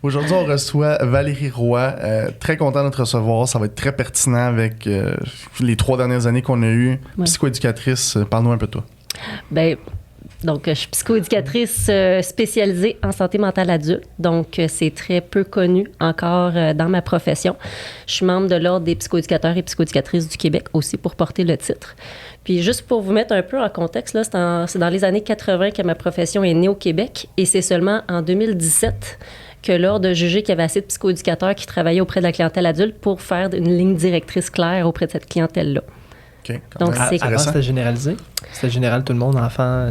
Aujourd'hui, on reçoit Valérie Roy. Très content de te recevoir. Ça va être très pertinent avec les 3 dernières années qu'on a eues. Ouais. Psychoéducatrice, parle-nous un peu de toi. Bien, donc, je suis psychoéducatrice spécialisée en santé mentale adulte. Donc, c'est très peu connu encore dans ma profession. Je suis membre de l'Ordre des psychoéducateurs et psychoéducatrices du Québec aussi pour porter le titre. Puis, juste pour vous mettre un peu en contexte, là, c'est dans les années 80 que ma profession est née au Québec et c'est seulement en 2017 que l'Ordre a jugé qu'il y avait assez de psychoéducateurs qui travaillaient auprès de la clientèle adulte pour faire une ligne directrice claire auprès de cette clientèle-là. OK. Donc, c'est Avant, c'était généralisé? C'était général tout le monde, enfants,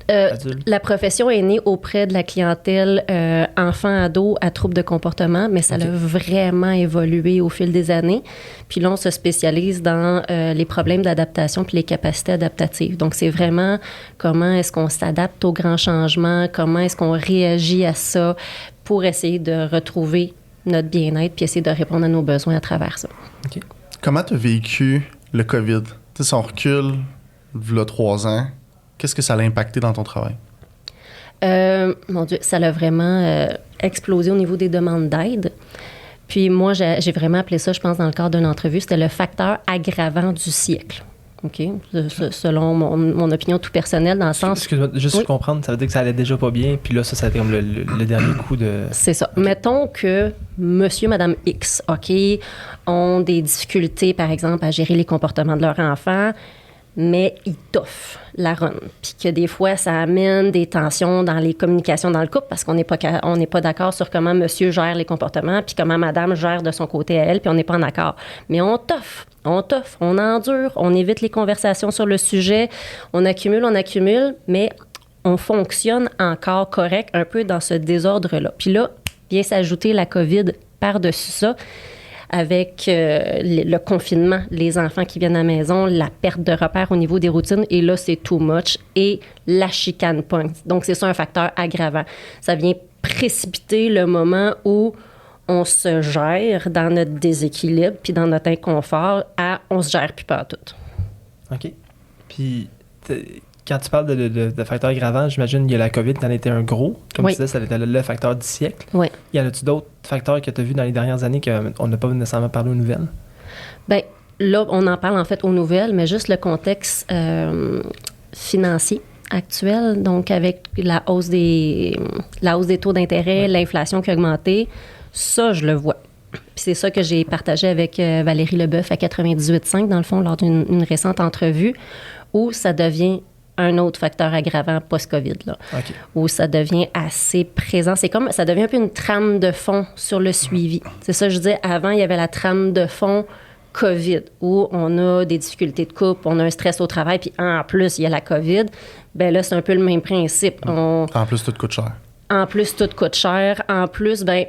adultes? La profession est née auprès de la clientèle enfants-ados à troubles de comportement, mais ça a vraiment évolué au fil des années. Puis là, on se spécialise dans les problèmes d'adaptation puis les capacités adaptatives. Donc, c'est vraiment comment est-ce qu'on s'adapte aux grands changements, comment est-ce qu'on réagit à ça pour essayer de retrouver notre bien-être puis essayer de répondre à nos besoins à travers ça. OK. Comment tu as vécu le COVID? Tu sais, si on recule, il y a 3 ans, qu'est-ce que ça a impacté dans ton travail? Mon Dieu, ça l'a vraiment explosé au niveau des demandes d'aide. Puis moi, j'ai vraiment appelé ça, je pense, dans le cadre d'une entrevue, c'était le facteur aggravant du siècle. OK? Selon mon opinion tout personnelle, dans le sens... Excuse-moi, juste pour comprendre, ça veut dire que ça allait déjà pas bien, puis là, ça a été comme le dernier coup de... C'est ça. Okay. Mettons que monsieur, madame X, OK, ont des difficultés, par exemple, à gérer les comportements de leur enfant, mais ils toffent la run. Puis que des fois, ça amène des tensions dans les communications dans le couple parce qu'on n'est pas d'accord sur comment monsieur gère les comportements puis comment madame gère de son côté à elle, puis on n'est pas en accord. Mais on toffe, on endure, on évite les conversations sur le sujet, on accumule, mais on fonctionne encore correct un peu dans ce désordre-là. Puis là, vient s'ajouter la COVID par-dessus ça, avec le confinement, les enfants qui viennent à la maison, la perte de repères au niveau des routines, et là, c'est too much, et la chicane point. Donc, c'est ça un facteur aggravant. Ça vient précipiter le moment où on se gère dans notre déséquilibre puis dans notre inconfort à on se gère plus pas tout. OK. Puis, quand tu parles de facteurs aggravants, j'imagine qu'il y a la COVID qui en était un gros. Comme tu disais, ça était le facteur du siècle. Oui. Y en a-tu d'autres facteurs que tu as vus dans les dernières années qu'on n'a pas nécessairement parlé aux nouvelles? Bien, là, on en parle en fait aux nouvelles, mais juste le contexte financier actuel, donc avec la hausse des taux d'intérêt, l'inflation qui a augmenté, ça, je le vois. Puis c'est ça que j'ai partagé avec Valérie Leboeuf à 98.5, dans le fond, lors d'une récente entrevue, où ça devient un autre facteur aggravant post-COVID, là, okay. Où ça devient assez présent. C'est comme, ça devient un peu une trame de fond sur le suivi. C'est ça, je disais, avant, il y avait la trame de fond COVID, où on a des difficultés de couple, on a un stress au travail, puis en plus, il y a la COVID. Bien là, c'est un peu le même principe. En plus, tout coûte cher. En plus, tout coûte cher. En plus, bien,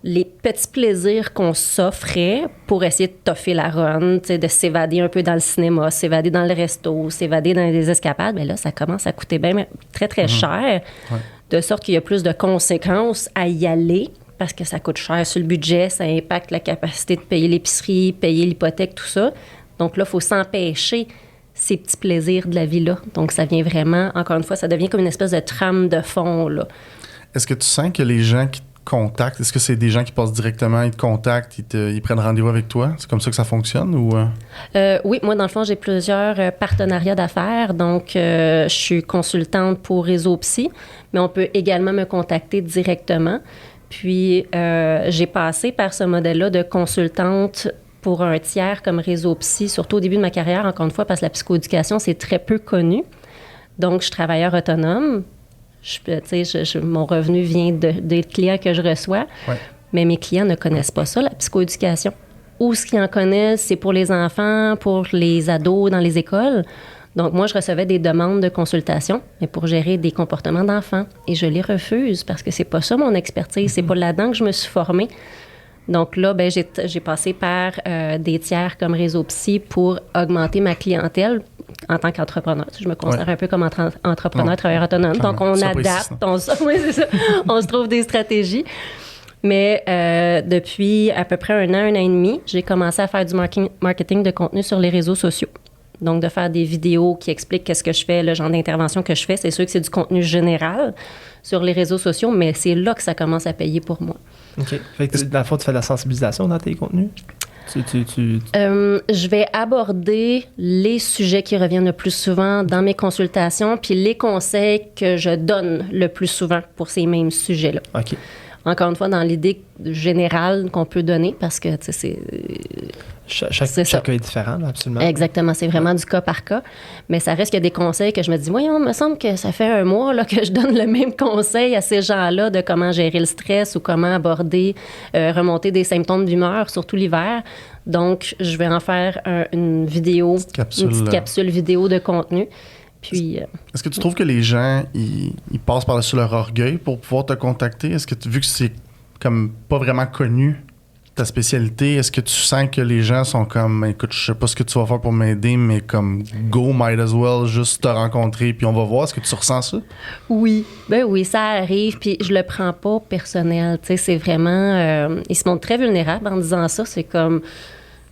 les petits plaisirs qu'on s'offrait pour essayer de toffer la run, de s'évader un peu dans le cinéma, s'évader dans le resto, s'évader dans des escapades, bien là, ça commence à coûter bien très, très cher, de sorte qu'il y a plus de conséquences à y aller parce que ça coûte cher sur le budget, ça impacte la capacité de payer l'épicerie, payer l'hypothèque, tout ça. Donc là, il faut s'empêcher ces petits plaisirs de la vie-là. Donc, ça vient vraiment, encore une fois, ça devient comme une espèce de trame de fond, là. Est-ce que tu sens que les gens qui contactent, est-ce que c'est des gens qui passent directement, ils te contactent, ils prennent rendez-vous avec toi? C'est comme ça que ça fonctionne ou... Oui, moi, dans le fond, j'ai plusieurs partenariats d'affaires. Donc, je suis consultante pour Réseau Psy, mais on peut également me contacter directement. Puis, j'ai passé par ce modèle-là de consultante pour un tiers comme Réseau Psy, surtout au début de ma carrière, encore une fois, parce que la psychoéducation, c'est très peu connu. Donc, je suis travailleur autonome. Mon revenu vient des clients que je reçois, mais mes clients ne connaissent pas ça, la psychoéducation. Ou ce qu'ils en connaissent, c'est pour les enfants, pour les ados dans les écoles. Donc, moi, je recevais des demandes de consultation, mais pour gérer des comportements d'enfants. Et je les refuse parce que c'est pas ça mon expertise, c'est pas là-dedans que je me suis formée. Donc là, ben, j'ai passé par des tiers comme Réseau Psy pour augmenter ma clientèle en tant qu'entrepreneur. Je me considère un peu comme entrepreneur, travailleur autonome. Donc, on adapte, on se trouve des stratégies. Mais depuis à peu près un an et demi, j'ai commencé à faire du marketing de contenu sur les réseaux sociaux. Donc, de faire des vidéos qui expliquent qu'est-ce que je fais, le genre d'intervention que je fais. C'est sûr que c'est du contenu général sur les réseaux sociaux, mais c'est là que ça commence à payer pour moi. OK. Fait que dans le fond, tu fais de la sensibilisation dans tes contenus? Je vais aborder les sujets qui reviennent le plus souvent dans mes consultations, puis les conseils que je donne le plus souvent pour ces mêmes sujets-là. OK. Encore une fois, dans l'idée générale qu'on peut donner, parce que, tu sais, chaque cas est différent, là, absolument. Exactement, c'est vraiment du cas par cas. Mais ça reste qu'il y a des conseils que je me dis, voyons, il me semble que ça fait un mois là, que je donne le même conseil à ces gens-là de comment gérer le stress ou comment aborder, remonter des symptômes d'humeur, surtout l'hiver. Donc, je vais en faire une vidéo, une petite capsule vidéo de contenu. Puis, est-ce que tu trouves que les gens, ils passent par-dessus leur orgueil pour pouvoir te contacter? Est-ce que, vu que c'est comme pas vraiment connu, ta spécialité, est-ce que tu sens que les gens sont comme, écoute, je sais pas ce que tu vas faire pour m'aider, mais comme, go, might as well, juste te rencontrer, puis on va voir. Est-ce que tu ressens ça? Oui, ben oui, ça arrive, puis je le prends pas personnel. Tu sais, c'est vraiment... ils se montrent très vulnérables en disant ça. C'est comme...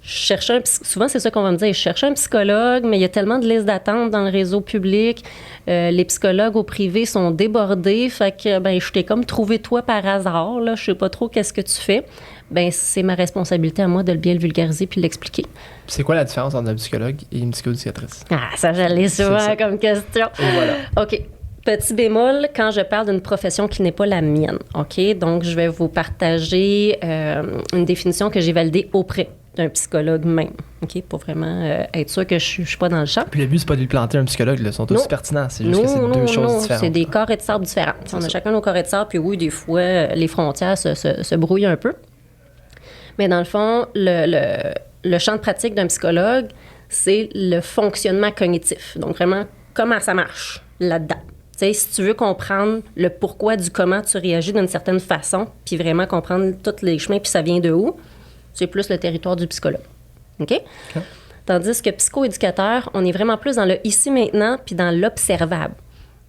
souvent, c'est ça qu'on va me dire. Je cherche un psychologue, mais il y a tellement de listes d'attente dans le réseau public. Les psychologues au privé sont débordés. Fait que, ben, je t'ai comme trouvé toi par hasard. Là. Je sais pas trop qu'est-ce que tu fais. Ben, c'est ma responsabilité à moi de bien le vulgariser puis l'expliquer. C'est quoi la différence entre un psychologue et une psychoéducatrice? Ah, ça, j'allais souvent comme question. Et voilà. OK. Petit bémol, quand je parle d'une profession qui n'est pas la mienne, OK? Donc, je vais vous partager une définition que j'ai validée auprès d'un psychologue même, OK? Pour vraiment être sûr que je ne suis pas dans le champ. Puis le but, c'est pas de lui planter un psychologue, ils sont tous pertinents. C'est juste que c'est deux choses différentes. C'est des carrés de sable différents. On a chacun nos carrés de sable, puis oui, des fois, les frontières se brouillent un peu. Mais dans le fond, le champ de pratique d'un psychologue, c'est le fonctionnement cognitif. Donc, vraiment, comment ça marche là-dedans. T'sais, si tu veux comprendre le pourquoi du comment tu réagis d'une certaine façon, puis vraiment comprendre tous les chemins, puis ça vient de où, c'est plus le territoire du psychologue. OK? Tandis que psychoéducateur, on est vraiment plus dans le ici-maintenant, puis dans l'observable.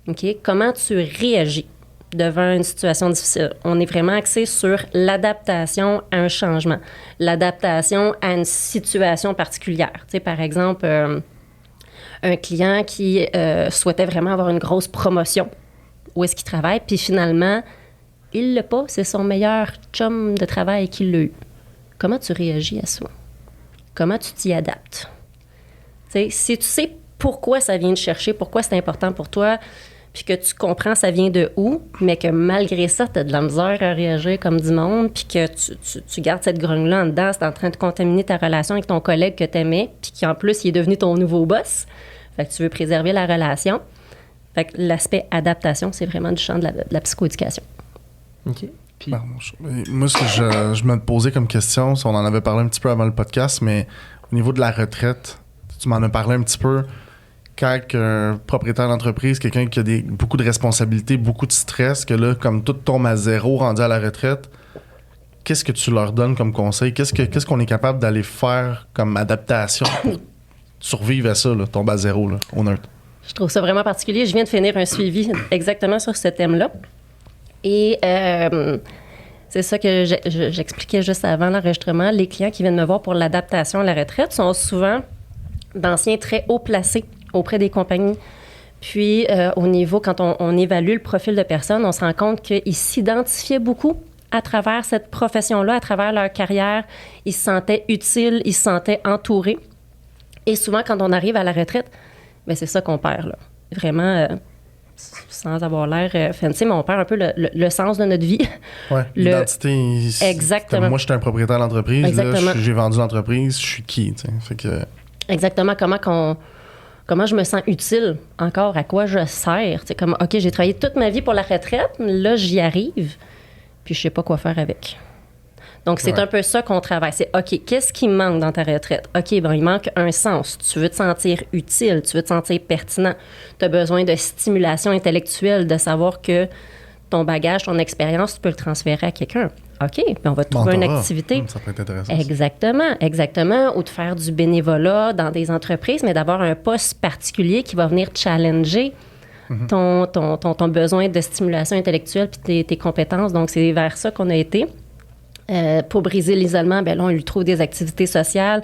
OK? Comment tu réagis devant une situation difficile. On est vraiment axé sur l'adaptation à un changement, l'adaptation à une situation particulière. Tu sais, par exemple, un client qui souhaitait vraiment avoir une grosse promotion où est-ce qu'il travaille, puis finalement, il l'a pas, c'est son meilleur chum de travail qui l'a eu. Comment tu réagis à ça? Comment tu t'y adaptes? Tu sais, si tu sais pourquoi ça vient te chercher, pourquoi c'est important pour toi, puis que tu comprends ça vient de où, mais que malgré ça, tu as de la misère à réagir comme du monde, puis que tu gardes cette grogne-là en dedans, c'est en train de contaminer ta relation avec ton collègue que tu aimais, puis qui en plus, il est devenu ton nouveau boss. Fait que tu veux préserver la relation. Fait que l'aspect adaptation, c'est vraiment du champ de la psychoéducation. OK. Puis... Moi, ce que je me posais comme question, on en avait parlé un petit peu avant le podcast, mais au niveau de la retraite, tu m'en as parlé un petit peu. Quand un propriétaire d'entreprise, quelqu'un qui a beaucoup de responsabilités, beaucoup de stress, que là, comme tout tombe à zéro, rendu à la retraite, qu'est-ce que tu leur donnes comme conseil? Qu'est-ce qu'on est capable d'aller faire comme adaptation pour survivre à ça, là, tomber à zéro, là, au neutre? Je trouve ça vraiment particulier. Je viens de finir un suivi exactement sur ce thème-là. Et c'est ça que j'expliquais juste avant l'enregistrement. Les clients qui viennent me voir pour l'adaptation à la retraite sont souvent d'anciens très haut placés auprès des compagnies. Puis, au niveau, quand on évalue le profil de personnes, on se rend compte qu'ils s'identifiaient beaucoup à travers cette profession-là, à travers leur carrière. Ils se sentaient utiles, ils se sentaient entourés. Et souvent, quand on arrive à la retraite, bien, c'est ça qu'on perd, là. Vraiment, sans avoir l'air fancy, mais on perd un peu le sens de notre vie. Oui, l'identité. Exactement. Moi, je suis un propriétaire d'entreprise. Exactement. Là, j'ai vendu l'entreprise, je suis qui, tu sais. Fait que... Exactement. Comment je me sens utile encore, à quoi je sers. C'est comme, OK, j'ai travaillé toute ma vie pour la retraite, là, j'y arrive, puis je sais pas quoi faire avec. Donc, c'est un peu ça qu'on travaille. C'est, OK, qu'est-ce qui manque dans ta retraite? OK, ben il manque un sens. Tu veux te sentir utile, tu veux te sentir pertinent. Tu as besoin de stimulation intellectuelle, de savoir que ton bagage, ton expérience, tu peux le transférer à quelqu'un. OK, puis on va te trouver une activité. Ça peut être intéressant. Exactement. Ou de faire du bénévolat dans des entreprises, mais d'avoir un poste particulier qui va venir challenger ton besoin de stimulation intellectuelle puis tes compétences. Donc, c'est vers ça qu'on a été. Pour briser l'isolement, bien là, on lui trouve des activités sociales.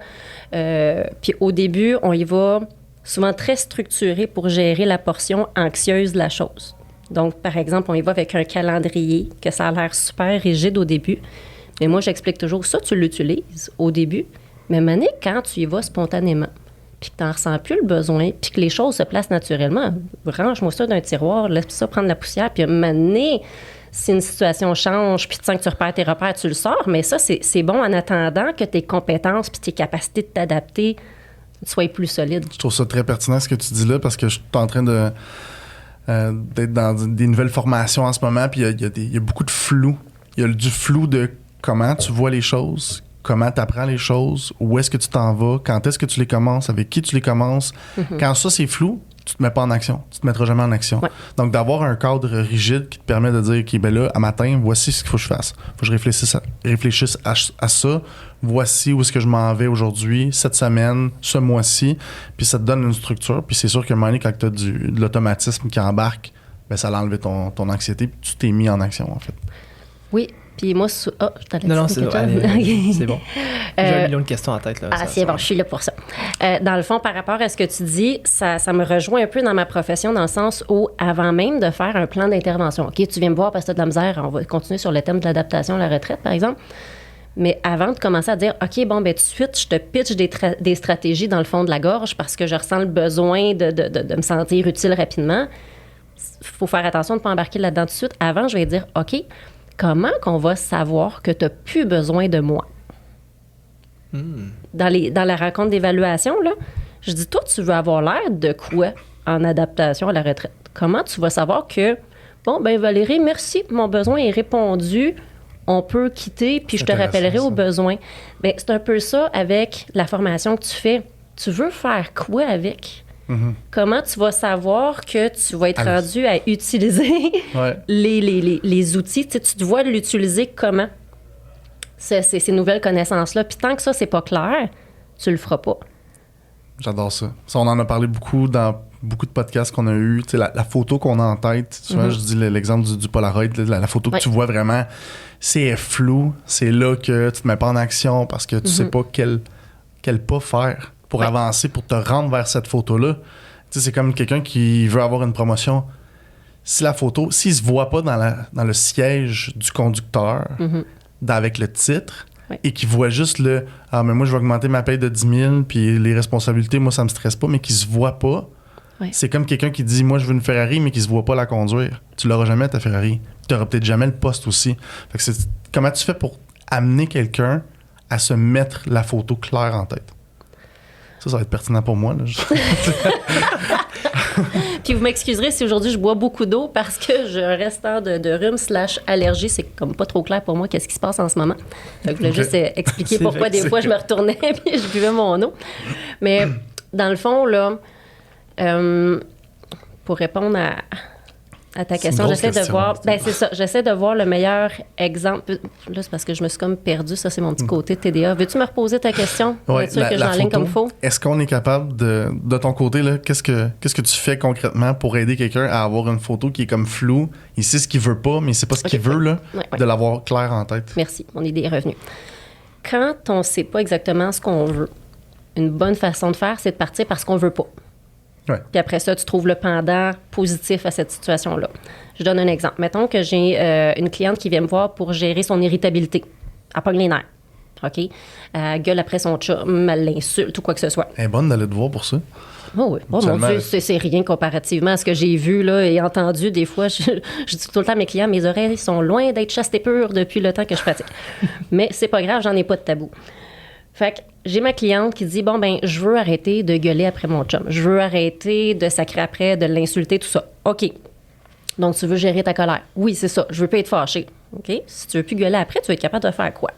Puis au début, on y va souvent très structuré pour gérer la portion anxieuse de la chose. Donc, par exemple, on y va avec un calendrier, que ça a l'air super rigide au début. Mais moi, j'explique toujours ça, tu l'utilises au début. Mais Mané, quand tu y vas spontanément, puis que tu n'en ressens plus le besoin, puis que les choses se placent naturellement, range-moi ça d'un tiroir, laisse ça prendre la poussière, puis Mané, si une situation change, puis tu sens que tu repères tes repères, tu le sors. Mais ça, c'est bon en attendant que tes compétences puis tes capacités de t'adapter soient plus solides. Je trouve ça très pertinent ce que tu dis là, parce que je suis en train d'être dans des nouvelles formations en ce moment, puis il y a beaucoup de flou. Il y a du flou de comment tu vois les choses, comment tu apprends les choses, où est-ce que tu t'en vas, quand est-ce que tu les commences, avec qui tu les commences. Quand ça, c'est flou, tu te mets pas en action. Tu te mettras jamais en action. Ouais. Donc, d'avoir un cadre rigide qui te permet de dire, OK, ben là, à matin, voici ce qu'il faut que je fasse. Faut que je réfléchisse à ça. Voici où est-ce que je m'en vais aujourd'hui, cette semaine, ce mois-ci. Puis ça te donne une structure. Puis c'est sûr qu'à un moment donné, quand tu as de l'automatisme qui embarque, ben ça a enlevé ton anxiété. Puis tu t'es mis en action, en fait. Oui. Puis moi, je t'allais Non, dire c'est quelque bon. chose? Allez, c'est bon. J'ai un million de questions en tête. Là, c'est bon, je suis là pour ça. Dans le fond, par rapport à ce que tu dis, ça me rejoint un peu dans ma profession, dans le sens où, avant même de faire un plan d'intervention, OK, tu viens me voir parce que tu as de la misère, on va continuer sur le thème de l'adaptation à la retraite, par exemple. Mais avant de commencer à dire, OK, bon, ben tout de suite, je te pitch des stratégies dans le fond de la gorge parce que je ressens le besoin de me sentir utile rapidement, il faut faire attention de ne pas embarquer là-dedans tout de suite. Avant, je vais dire, OK, comment qu'on va savoir que tu n'as plus besoin de moi? Dans la rencontre d'évaluation, là, je dis, toi, tu veux avoir l'air de quoi en adaptation à la retraite? Comment tu vas savoir que, bon, ben Valérie, merci, mon besoin est répondu, on peut quitter, puis je te rappellerai au besoin. Bien, c'est un peu ça avec la formation que tu fais. Tu veux faire quoi avec? Comment tu vas savoir que tu vas être rendu à utiliser les outils? Tu dois l'utiliser comment? Ces nouvelles connaissances-là. Puis tant que ça, c'est pas clair, tu le feras pas. J'adore ça. Ça, on en a parlé beaucoup dans beaucoup de podcasts qu'on a eu. Tu sais, la photo qu'on a en tête, souvent, je dis l'exemple du Polaroid, la photo que tu vois vraiment, c'est flou. C'est là que tu te mets pas en action parce que tu sais pas quel pas faire pour avancer, pour te rendre vers cette photo-là. Tu sais, c'est comme quelqu'un qui veut avoir une promotion. Si la photo, s'il se voit pas dans le siège du conducteur, avec le titre, et qu'il voit juste mais moi, je vais augmenter ma paye de 10 000, puis les responsabilités, moi, ça me stresse pas, mais qu'il se voit pas. C'est comme quelqu'un qui dit, moi, je veux une Ferrari, mais qui se voit pas la conduire. Tu l'auras jamais, ta Ferrari. Tu n'auras peut-être jamais le poste aussi. Fait que comment tu fais pour amener quelqu'un à se mettre la photo claire en tête? Ça va être pertinent pour moi. Là. Puis vous m'excuserez si aujourd'hui je bois beaucoup d'eau parce que j'ai un restant de rhume/allergie. C'est comme pas trop clair pour moi qu'est-ce qui se passe en ce moment. Donc, je voulais juste expliquer pourquoi des fois je me retournais puis je buvais mon eau. Mais dans le fond, là, pour répondre à ta question, j'essaie de voir... Ben c'est ça, j'essaie de voir le meilleur exemple. Là, c'est parce que je me suis comme perdue. Ça, c'est mon petit côté TDA. Veux-tu me reposer ta question? Oui, que j'enligne comme il faut? Est-ce qu'on est capable de ton côté, là, qu'est-ce que tu fais concrètement pour aider quelqu'un à avoir une photo qui est comme floue? Il sait ce qu'il veut pas, mais il sait pas ce qu'il veut, là, de l'avoir clair en tête. Merci, mon idée est revenue. Quand on sait pas exactement ce qu'on veut, une bonne façon de faire, c'est de partir parce qu'on veut pas. Puis après ça, tu trouves le pendant positif à cette situation-là. Je donne un exemple. Mettons que j'ai une cliente qui vient me voir pour gérer son irritabilité. Elle pogne les nerfs. OK? Elle gueule après son chum, elle l'insulte ou quoi que ce soit. Elle est bonne d'aller te voir pour ça. Oh oui. Oh mon Dieu, c'est rien comparativement à ce que j'ai vu là, et entendu. Des fois, je dis tout le temps à mes clients, mes oreilles sont loin d'être chastes et pures depuis le temps que je pratique. Mais c'est pas grave, j'en ai pas de tabou. Fait que j'ai ma cliente qui dit, bon, ben je veux arrêter de gueuler après mon chum. Je veux arrêter de sacrer après, de l'insulter, tout ça. OK. Donc, tu veux gérer ta colère. Oui, c'est ça. Je veux pas être fâchée. OK? Si tu veux plus gueuler après, tu vas être capable de faire quoi?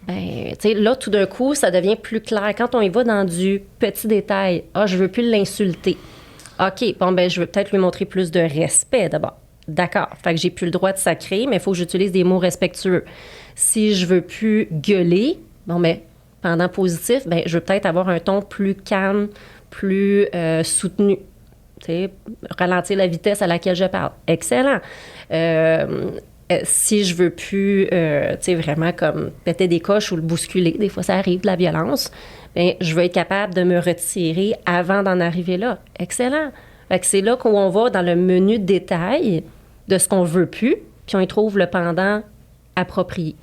Ben, tu sais, là, tout d'un coup, ça devient plus clair. Quand on y va dans du petit détail, je veux plus l'insulter. OK, bon, ben je veux peut-être lui montrer plus de respect d'abord. D'accord. Fait que j'ai plus le droit de sacrer, mais il faut que j'utilise des mots respectueux. Si je veux plus gueuler, bon, ben, pendant positif, ben, je veux peut-être avoir un ton plus calme, plus soutenu. Tu sais, ralentir la vitesse à laquelle je parle. Excellent. si je veux plus, tu sais, vraiment comme péter des coches ou le bousculer, des fois ça arrive, de la violence, bien, je veux être capable de me retirer avant d'en arriver là. Excellent. Fait que c'est là qu'on va dans le menu de détail de ce qu'on veut plus, puis on y trouve le pendant approprié.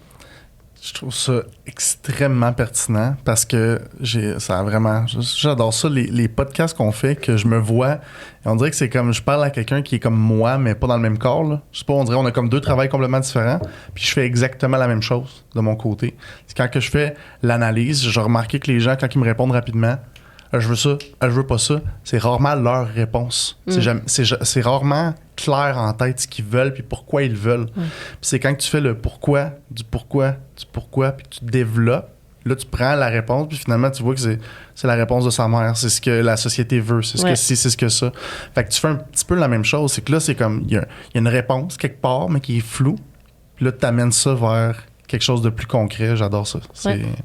Je trouve ça extrêmement pertinent parce que j'adore ça, les podcasts qu'on fait, que je me vois, et on dirait que c'est comme, je parle à quelqu'un qui est comme moi, mais pas dans le même corps, là. Je sais pas, on dirait on a comme deux travails complètement différents, puis je fais exactement la même chose de mon côté. C'est quand que je fais l'analyse, j'ai remarqué que les gens, quand ils me répondent rapidement, je veux ça, je veux pas ça, c'est rarement leur réponse. C'est rarement clair en tête ce qu'ils veulent puis pourquoi ils le veulent. Puis c'est quand tu fais le pourquoi, du pourquoi, puis tu développes, là tu prends la réponse puis finalement tu vois que c'est la réponse de sa mère, c'est ce que la société veut, c'est ce que c'est ce que ça. Fait que tu fais un petit peu la même chose, c'est que là c'est comme, il y a une réponse quelque part mais qui est floue, puis là tu amènes ça vers quelque chose de plus concret, j'adore ça.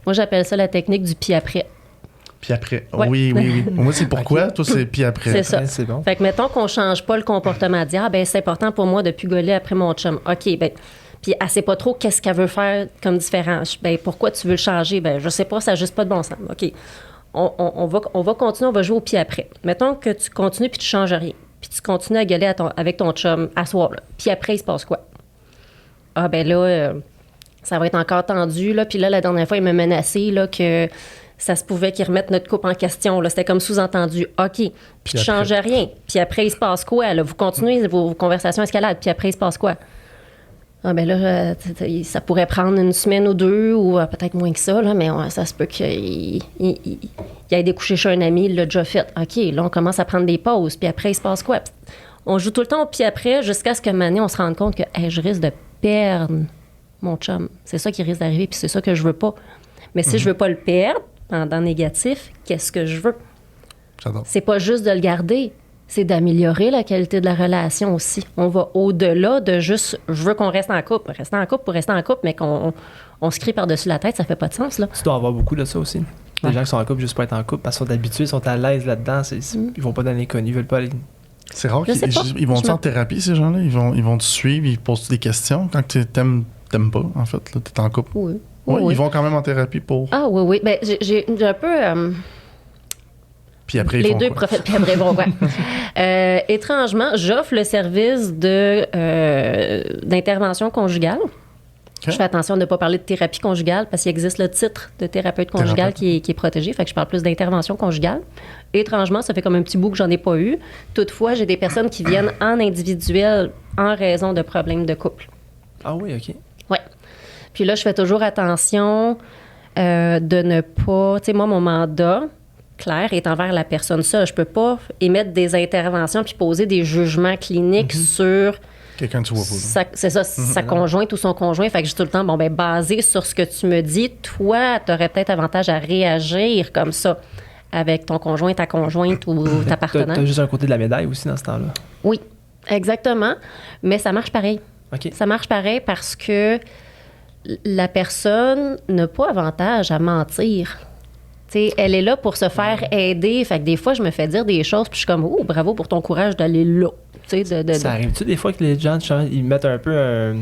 Moi j'appelle ça la technique du puis après. Puis après. Ouais. Oui. Moi, c'est pourquoi. Okay. Toi, c'est puis après. C'est ça. Ouais, c'est bon. Fait que mettons qu'on change pas le comportement, de dire, c'est important pour moi de plus gauler après mon chum. OK, puis elle sait pas trop qu'est-ce qu'elle veut faire comme différence. Pourquoi tu veux le changer? Je sais pas, ça n'a juste pas de bon sens. OK. On va continuer, on va jouer au puis après. Mettons que tu continues puis tu changes rien. Puis tu continues à gueuler avec ton chum à soir, là. Puis après, il se passe quoi? Ah, ça va être encore tendu, là. Puis là, la dernière fois, il m'a menacé, là, que ça se pouvait qu'ils remettent notre couple en question. Là. C'était comme sous-entendu. OK. Puis tu ne changes rien. Puis après, il se passe quoi? Là? Vous continuez vos conversations escalades. Puis après, il se passe quoi? Ah ça pourrait prendre une semaine ou deux, ou peut-être moins que ça, là, mais ça se peut qu'il aille découcher chez un ami, il l'a déjà fait. OK, là, on commence à prendre des pauses. Puis après, il se passe quoi? On joue tout le temps au puis après, jusqu'à ce que maintenant, on se rende compte que je risque de perdre mon chum. C'est ça qui risque d'arriver, puis c'est ça que je veux pas. Mais si je veux pas le perdre, pendant négatif, qu'est-ce que je veux? J'adore. C'est pas juste de le garder, c'est d'améliorer la qualité de la relation aussi. On va au-delà de juste « je veux qu'on reste en couple ». Rester en couple pour rester en couple, mais qu'on se crie par-dessus la tête, ça fait pas de sens, là. Tu dois avoir beaucoup de ça aussi. Les gens qui sont en couple juste pour être en couple, parce qu'ils sont habitués, ils sont à l'aise là-dedans, ils vont pas dans l'inconnu, ils veulent pas aller... C'est rare qu'ils vont en thérapie, ces gens-là? Ils vont te suivre, ils posent des questions quand tu t'aimes pas, en fait, là, t'es en couple? Oui. Oui, ils vont quand même en thérapie pour... Ah oui. J'ai un peu... Puis après, les deux prophètes, puis après, bon, étrangement, j'offre le service d'intervention conjugale. Okay. Je fais attention de ne pas parler de thérapie conjugale parce qu'il existe le titre de thérapeute conjugale qui est protégé. Fait que je parle plus d'intervention conjugale. Étrangement, ça fait comme un petit bout que j'en ai pas eu. Toutefois, j'ai des personnes qui viennent en individuel en raison de problèmes de couple. Ah oui, OK. Oui. Puis là, je fais toujours attention de ne pas... Tu sais, moi, mon mandat clair est envers la personne seule. Je peux pas émettre des interventions puis poser des jugements cliniques sur... Quelqu'un que tu vois pas. C'est ça, sa conjointe ou son conjoint. Fait que j'ai tout le temps, basé sur ce que tu me dis, toi, tu aurais peut-être avantage à réagir comme ça avec ton conjoint, ta conjointe ou ta partenaire. Tu as juste un côté de la médaille aussi dans ce temps-là. Oui, exactement. Mais ça marche pareil. OK. Ça marche pareil parce que la personne n'a pas avantage à mentir. T'sais, elle est là pour se faire aider. Fait que des fois, je me fais dire des choses, puis je suis comme, oh, bravo pour ton courage d'aller là. Ça arrive-tu des fois que les gens, ils mettent un peu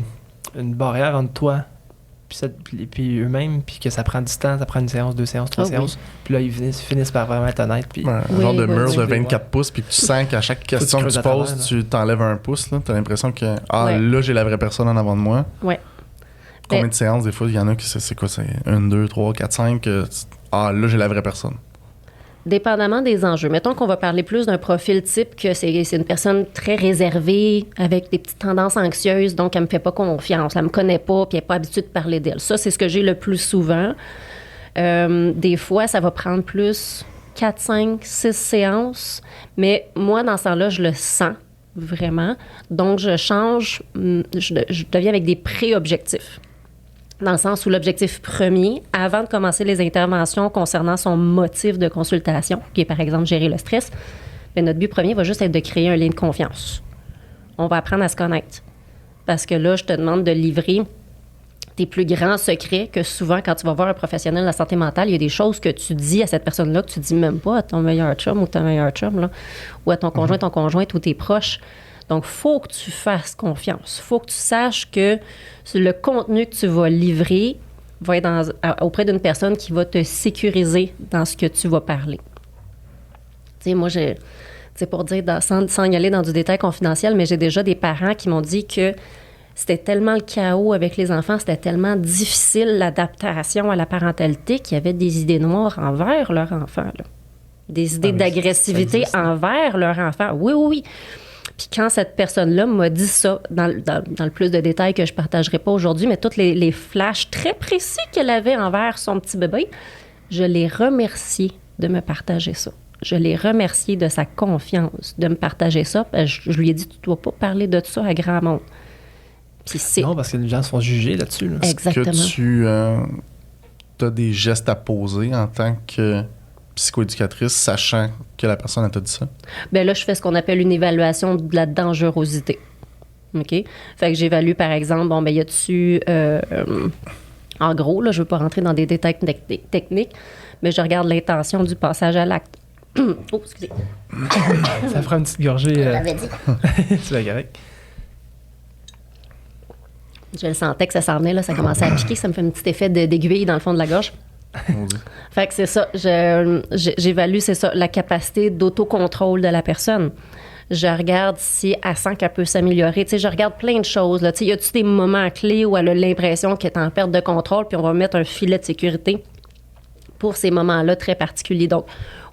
une barrière entre toi puis eux-mêmes, puis que ça prend du temps, ça prend une séance, 2 séances, 3 séances, puis là, ils finissent par vraiment être honnêtes. Puis... un genre de mur de 24 pouces, puis tu sens qu'à chaque question que tu poses, tu t'enlèves un pouce. Là. Tu as l'impression que, là, j'ai la vraie personne en avant de moi. Ouais. Combien de séances, des fois, il y en a qui c'est quoi, c'est 1, 2, 3, 4, 5, là, j'ai la vraie personne. Dépendamment des enjeux. Mettons qu'on va parler plus d'un profil type que c'est une personne très réservée, avec des petites tendances anxieuses, donc elle me fait pas confiance, elle me connaît pas, puis elle n'est pas habituée de parler d'elle. Ça, c'est ce que j'ai le plus souvent. Des fois, ça va prendre plus 4, 5, 6 séances, mais moi, dans ce temps-là, je le sens vraiment. Donc, je change, je deviens avec des pré-objectifs. Dans le sens où l'objectif premier, avant de commencer les interventions concernant son motif de consultation, qui est par exemple gérer le stress, notre but premier va juste être de créer un lien de confiance. On va apprendre à se connaître. Parce que là, je te demande de livrer tes plus grands secrets que souvent, quand tu vas voir un professionnel de la santé mentale, il y a des choses que tu dis à cette personne-là que tu dis même pas à ton meilleur chum ou ta meilleure chum, là, ou à ton conjoint, ton conjointe ou tes proches. Donc, il faut que tu fasses confiance. Il faut que tu saches que le contenu que tu vas livrer va être auprès d'une personne qui va te sécuriser dans ce que tu vas parler. Tu sais, moi, c'est pour dire, sans y aller dans du détail confidentiel, mais j'ai déjà des parents qui m'ont dit que c'était tellement le chaos avec les enfants, c'était tellement difficile l'adaptation à la parentalité qu'il y avait des idées noires envers leur enfant, là. Des idées d'agressivité envers leur enfant. Oui, oui, oui. Puis quand cette personne-là m'a dit ça, dans le plus de détails que je ne partagerai pas aujourd'hui, mais tous les flashs très précis qu'elle avait envers son petit bébé, je l'ai remercié de me partager ça. Je l'ai remercié de sa confiance, de me partager ça. Je lui ai dit, tu ne dois pas parler de ça à grand monde. Puis non, parce que les gens se font juger là-dessus. Là. Exactement. Est-ce que tu as des gestes à poser en tant que psychoéducatrice, sachant que la personne t'a dit ça? Bien là, je fais ce qu'on appelle une évaluation de la dangerosité. OK? Fait que j'évalue, par exemple, bon, bien, y a-tu... en gros, là, je ne veux pas rentrer dans des détails techniques, mais je regarde l'intention du passage à l'acte. Oh, excusez. Ça fera une petite gorgée. Je l'avais dit. Tu vas correct. Je le sentais que ça s'en venait, là, ça commençait à piquer, ça me fait un petit effet d'aiguille dans le fond de la gorge. Fait que c'est ça, j'évalue, c'est ça, la capacité d'autocontrôle de la personne. Je regarde si elle sent qu'elle peut s'améliorer. Tu sais, je regarde plein de choses, là. Tu sais, y a-tu des moments clés où elle a l'impression qu'elle est en perte de contrôle, puis on va mettre un filet de sécurité pour ces moments-là très particuliers. Donc,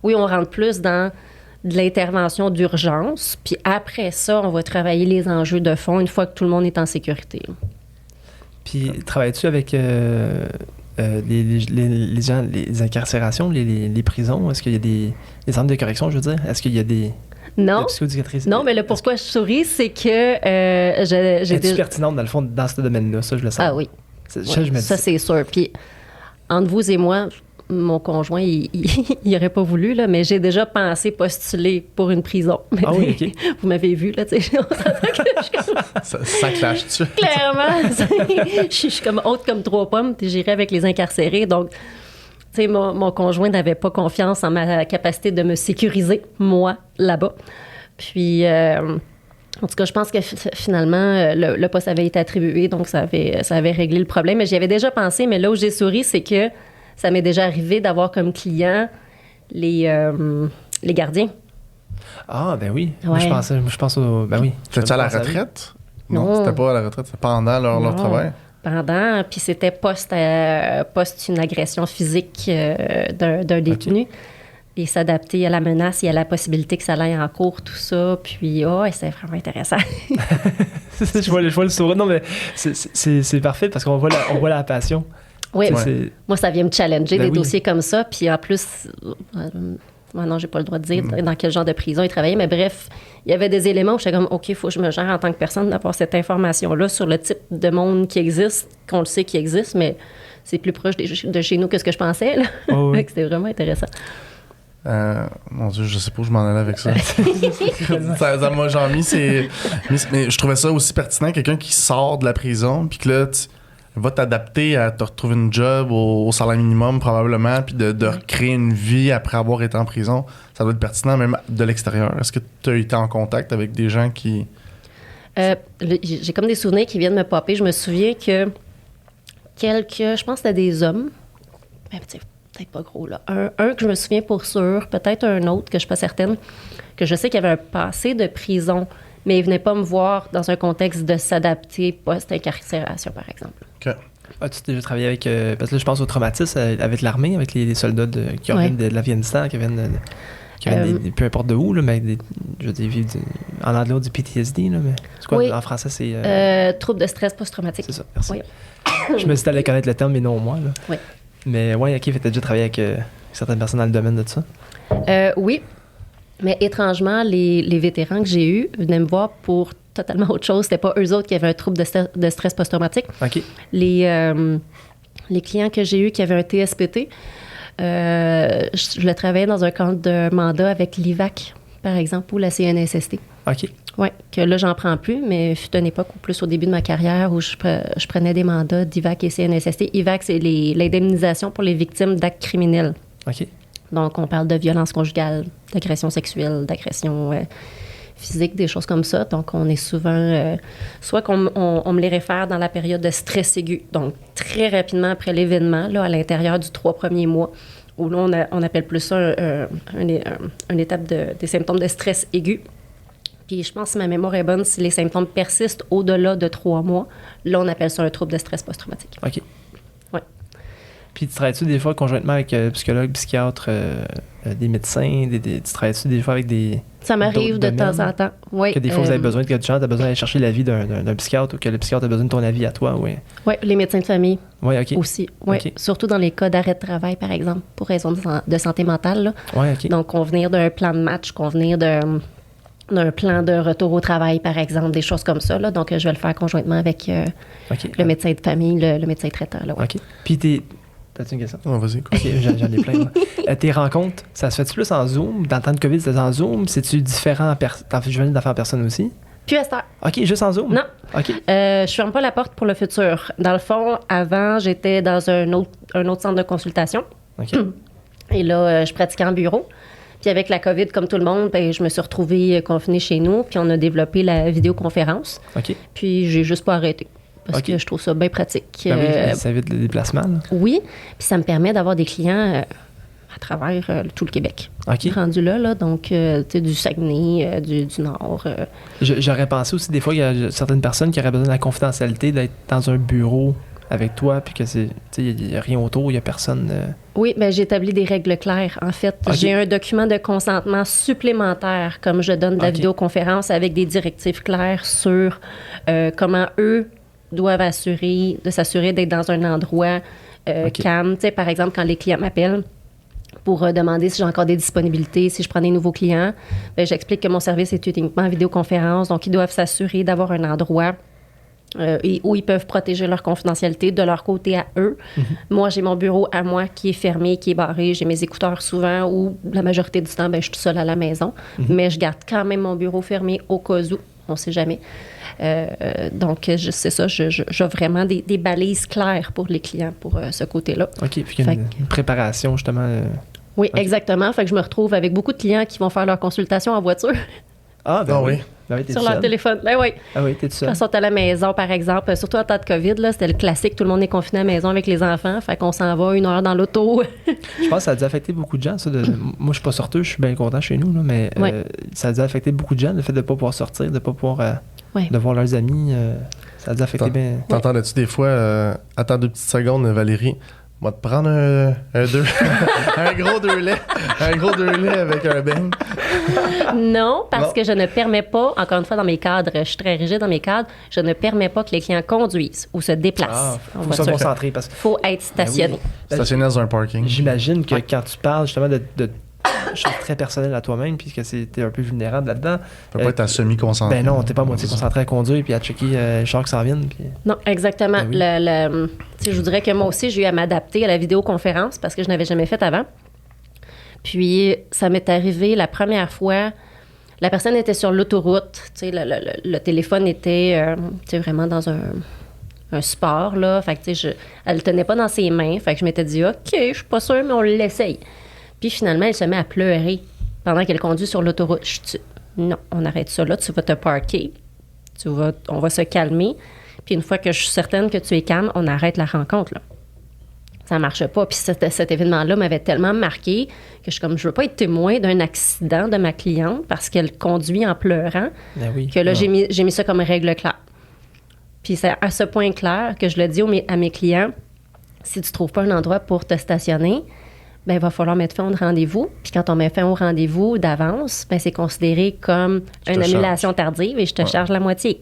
oui, on rentre plus dans de l'intervention d'urgence, puis après ça, on va travailler les enjeux de fond une fois que tout le monde est en sécurité. Puis, travailles-tu avec les gens, les incarcérations, les prisons? Est-ce qu'il y a des centres de correction, je veux dire? Est-ce qu'il y a des... Non. Non, mais le pourquoi je souris, c'est que j'ai déjà... pertinente, dans le fond, dans ce domaine-là? Ça, je le sens. Ah oui. Ça, c'est sûr. Puis, entre vous et moi, mon conjoint, il n'aurait pas voulu, là, mais j'ai déjà pensé postuler pour une prison. Ah oui, OK. Vous m'avez vu, là, tu sais. Ça clash-tu? Clairement. Je suis comme haute comme 3 pommes, puis j'irai avec les incarcérés. Donc, tu sais, mon conjoint n'avait pas confiance en ma capacité de me sécuriser, moi, là-bas. Puis, en tout cas, je pense que finalement, le poste avait été attribué, donc ça avait réglé le problème. Mais j'y avais déjà pensé, mais là où j'ai souri, c'est que ça m'est déjà arrivé d'avoir comme client les gardiens. Ah, ben oui. Ouais. Je pense au... Ben oui. C'était-tu à la retraite? Non, c'était pas à la retraite, c'était pendant leur travail. Pendant, puis c'était post une agression physique d'un détenu. Okay. Et s'adapter à la menace et à la possibilité que ça aille en cours, tout ça. Puis, c'est vraiment intéressant. je vois le sourire. Non, mais c'est parfait parce qu'on voit la passion. Oui, moi, ça vient me challenger, des dossiers comme ça. Puis en plus, non, j'ai pas le droit de dire dans quel genre de prison il travaillait, mais bref, il y avait des éléments où j'étais comme, OK, il faut que je me gère en tant que personne d'avoir cette information-là sur le type de monde qui existe, qu'on le sait qui existe, mais c'est plus proche de chez nous que ce que je pensais. Là. Oh, oui. C'était vraiment intéressant. Mon Dieu, je sais pas où je m'en allais avec ça. Ça m'a genre mis, mais je trouvais ça aussi pertinent, quelqu'un qui sort de la prison, puis que là, va t'adapter à te retrouver une job au salaire minimum probablement, puis de recréer une vie après avoir été en prison. Ça doit être pertinent même de l'extérieur. Est-ce que tu as été en contact avec des gens qui... j'ai comme des souvenirs qui viennent me popper. Je me souviens que je pense que c'était des hommes, mais peut-être pas gros, là. Un que je me souviens pour sûr, peut-être un autre que je suis pas certaine, que je sais qu'il y avait un passé de prison, mais il venait pas me voir dans un contexte de s'adapter post-incarcération, par exemple. OK. As-tu déjà travaillé avec... parce que là, je pense au traumatisme avec l'armée, avec les soldats qui viennent de l'Afghanistan, qui viennent peu importe de où, là, mais je veux dire, en anglais, on dit PTSD, là, mais c'est quoi en français, c'est... trouble de stress post-traumatique. C'est ça, merci. Oui. Je me suis dit allé connaître le terme, mais non moi. Là. Oui. Mais ouais, OK, tu as déjà travaillé avec certaines personnes dans le domaine de ça? Oui. Mais étrangement, les vétérans que j'ai eus venaient me voir pour totalement autre chose. C'était pas eux autres qui avaient un trouble de stress post-traumatique. OK. Les clients que j'ai eus qui avaient un TSPT, je le travaillais dans un cadre de mandat avec l'IVAC, par exemple, ou la CNSST. OK. Oui, que là, j'en prends plus, mais fut une époque, ou plus au début de ma carrière, où je prenais des mandats d'IVAC et CNSST. IVAC, c'est l'indemnisation pour les victimes d'actes criminels. OK. Donc, on parle de violence conjugale, d'agression sexuelle, d'agression physiques, des choses comme ça. Donc, on est souvent... soit qu'on on me les réfère dans la période de stress aigu, donc très rapidement après l'événement, là, à l'intérieur du 3 premiers mois, où là, on appelle plus ça une étape des symptômes de stress aigu. Puis je pense, si ma mémoire est bonne, si les symptômes persistent au-delà de 3 mois, là, on appelle ça un trouble de stress post-traumatique. OK. Oui. Puis tu travailles-tu des fois conjointement avec psychologues, psychiatres, des médecins? Tu travailles-tu des fois avec des... Ça m'arrive de temps en temps. Oui. Que des fois, vous avez besoin que tu as besoin d'aller chercher l'avis d'un psychiatre ou que le psychiatre a besoin de ton avis à toi, oui. Oui, les médecins de famille. Oui, OK. Aussi, oui. Okay. Surtout dans les cas d'arrêt de travail, par exemple, pour raison de santé mentale. Oui, OK. Donc, convenir d'un plan de match, convenir d'un plan de retour au travail, par exemple, des choses comme ça. Là. Donc, je vais le faire conjointement avec le médecin de famille, le médecin traitant. Là, ouais. OK. Puis, t'as-tu une question? Oh, vas-y. OK, j'en ai plein. Tes rencontres, ça se fait-tu plus en Zoom? Dans le temps de COVID, c'était en Zoom? C'est-tu différent? Je venais d'en faire en personne aussi? Puis à cette heure. OK, juste en Zoom? Non. OK. Je ferme pas la porte pour le futur. Dans le fond, avant, j'étais dans un autre centre de consultation. OK. Et là, je pratiquais en bureau. Puis avec la COVID, comme tout le monde, ben, je me suis retrouvée confinée chez nous. Puis on a développé la vidéoconférence. OK. Puis j'ai juste pas arrêté. Parce que je trouve ça bien pratique. Ben oui, ça évite le déplacement. Là. Oui. Puis ça me permet d'avoir des clients à travers tout le Québec. OK. Rendu là, donc, tu sais, du Saguenay, du Nord. J'aurais pensé aussi, des fois, il y a certaines personnes qui auraient besoin de la confidentialité, d'être dans un bureau avec toi, puis que c'est, il n'y a rien autour, il n'y a personne. Oui, bien, j'ai établi des règles claires. En fait, j'ai un document de consentement supplémentaire, comme je donne de la vidéoconférence, avec des directives claires sur comment eux doivent s'assurer d'être dans un endroit calme. Tu sais, par exemple, quand les clients m'appellent pour demander si j'ai encore des disponibilités, si je prends des nouveaux clients, bien, j'explique que mon service est uniquement en vidéoconférence, donc ils doivent s'assurer d'avoir un endroit où ils peuvent protéger leur confidentialité de leur côté à eux. Mm-hmm. Moi, j'ai mon bureau à moi qui est fermé, qui est barré. J'ai mes écouteurs souvent ou la majorité du temps, ben, je suis toute seule à la maison. Mm-hmm. Mais je garde quand même mon bureau fermé au cas où. On ne sait jamais. Donc, c'est ça. J'ai vraiment des balises claires pour les clients pour ce côté-là. OK. Puis il y a une préparation, justement. Oui, exactement. Fait que je me retrouve avec beaucoup de clients qui vont faire leur consultation en voiture. Ah, ben oui. Ben oui, sur leur téléphone. Ben oui. Ah oui, t'es tout seul. Quand ils sont à la maison, par exemple, surtout en temps de COVID, là, c'était le classique, tout le monde est confiné à la maison avec les enfants, fait qu'on s'en va 1 heure dans l'auto. Je pense que ça a dû affecter beaucoup de gens, ça. Moi, je suis pas sorteux, je suis bien content chez nous, là, mais ça a dû affecter beaucoup de gens, le fait de ne pas pouvoir sortir, de ne pas pouvoir de voir leurs amis. Ça a dû affecter bien. T'entendais-tu des fois, attends 2 petites secondes, Valérie, on va te prendre un gros 2 laits. Un gros 2 laits avec un beigne. Non, parce que je ne permets pas, encore une fois, dans mes cadres, je suis très rigide dans mes cadres, je ne permets pas que les clients conduisent ou se déplacent. Il faut se concentrer. Il faut être stationné. Stationné dans un parking. J'imagine que quand tu parles justement de choses très personnelles à toi-même, puisque t'es un peu vulnérable là-dedans. Tu peux pas être à semi-concentré. Ben non, t'es pas à moitié concentré à conduire puis à checker les chars qui s'en viennent. Puis... Non, exactement. Ben oui. Je vous dirais que moi aussi, j'ai eu à m'adapter à la vidéoconférence parce que je n'avais jamais fait avant. Puis, ça m'est arrivé la première fois, la personne était sur l'autoroute, le téléphone était vraiment dans un support, là. Fait que, elle le tenait pas dans ses mains. Fait que je m'étais dit, OK, je suis pas sûre, mais on l'essaye. Puis finalement, elle se met à pleurer pendant qu'elle conduit sur l'autoroute. Je dis, non, on arrête ça là, tu vas te parker, on va se calmer. Puis une fois que je suis certaine que tu es calme, on arrête la rencontre, là. Ça marche pas. Puis cet événement-là m'avait tellement marqué que je veux pas être témoin d'un accident de ma cliente parce qu'elle conduit en pleurant, que là, j'ai mis ça comme règle claire. Puis c'est à ce point clair que je le dis à mes clients, si tu trouves pas un endroit pour te stationner, ben il va falloir mettre fin au rendez-vous. Puis quand on met fin au rendez-vous d'avance, ben c'est considéré comme une annulation tardive et je te charge la moitié.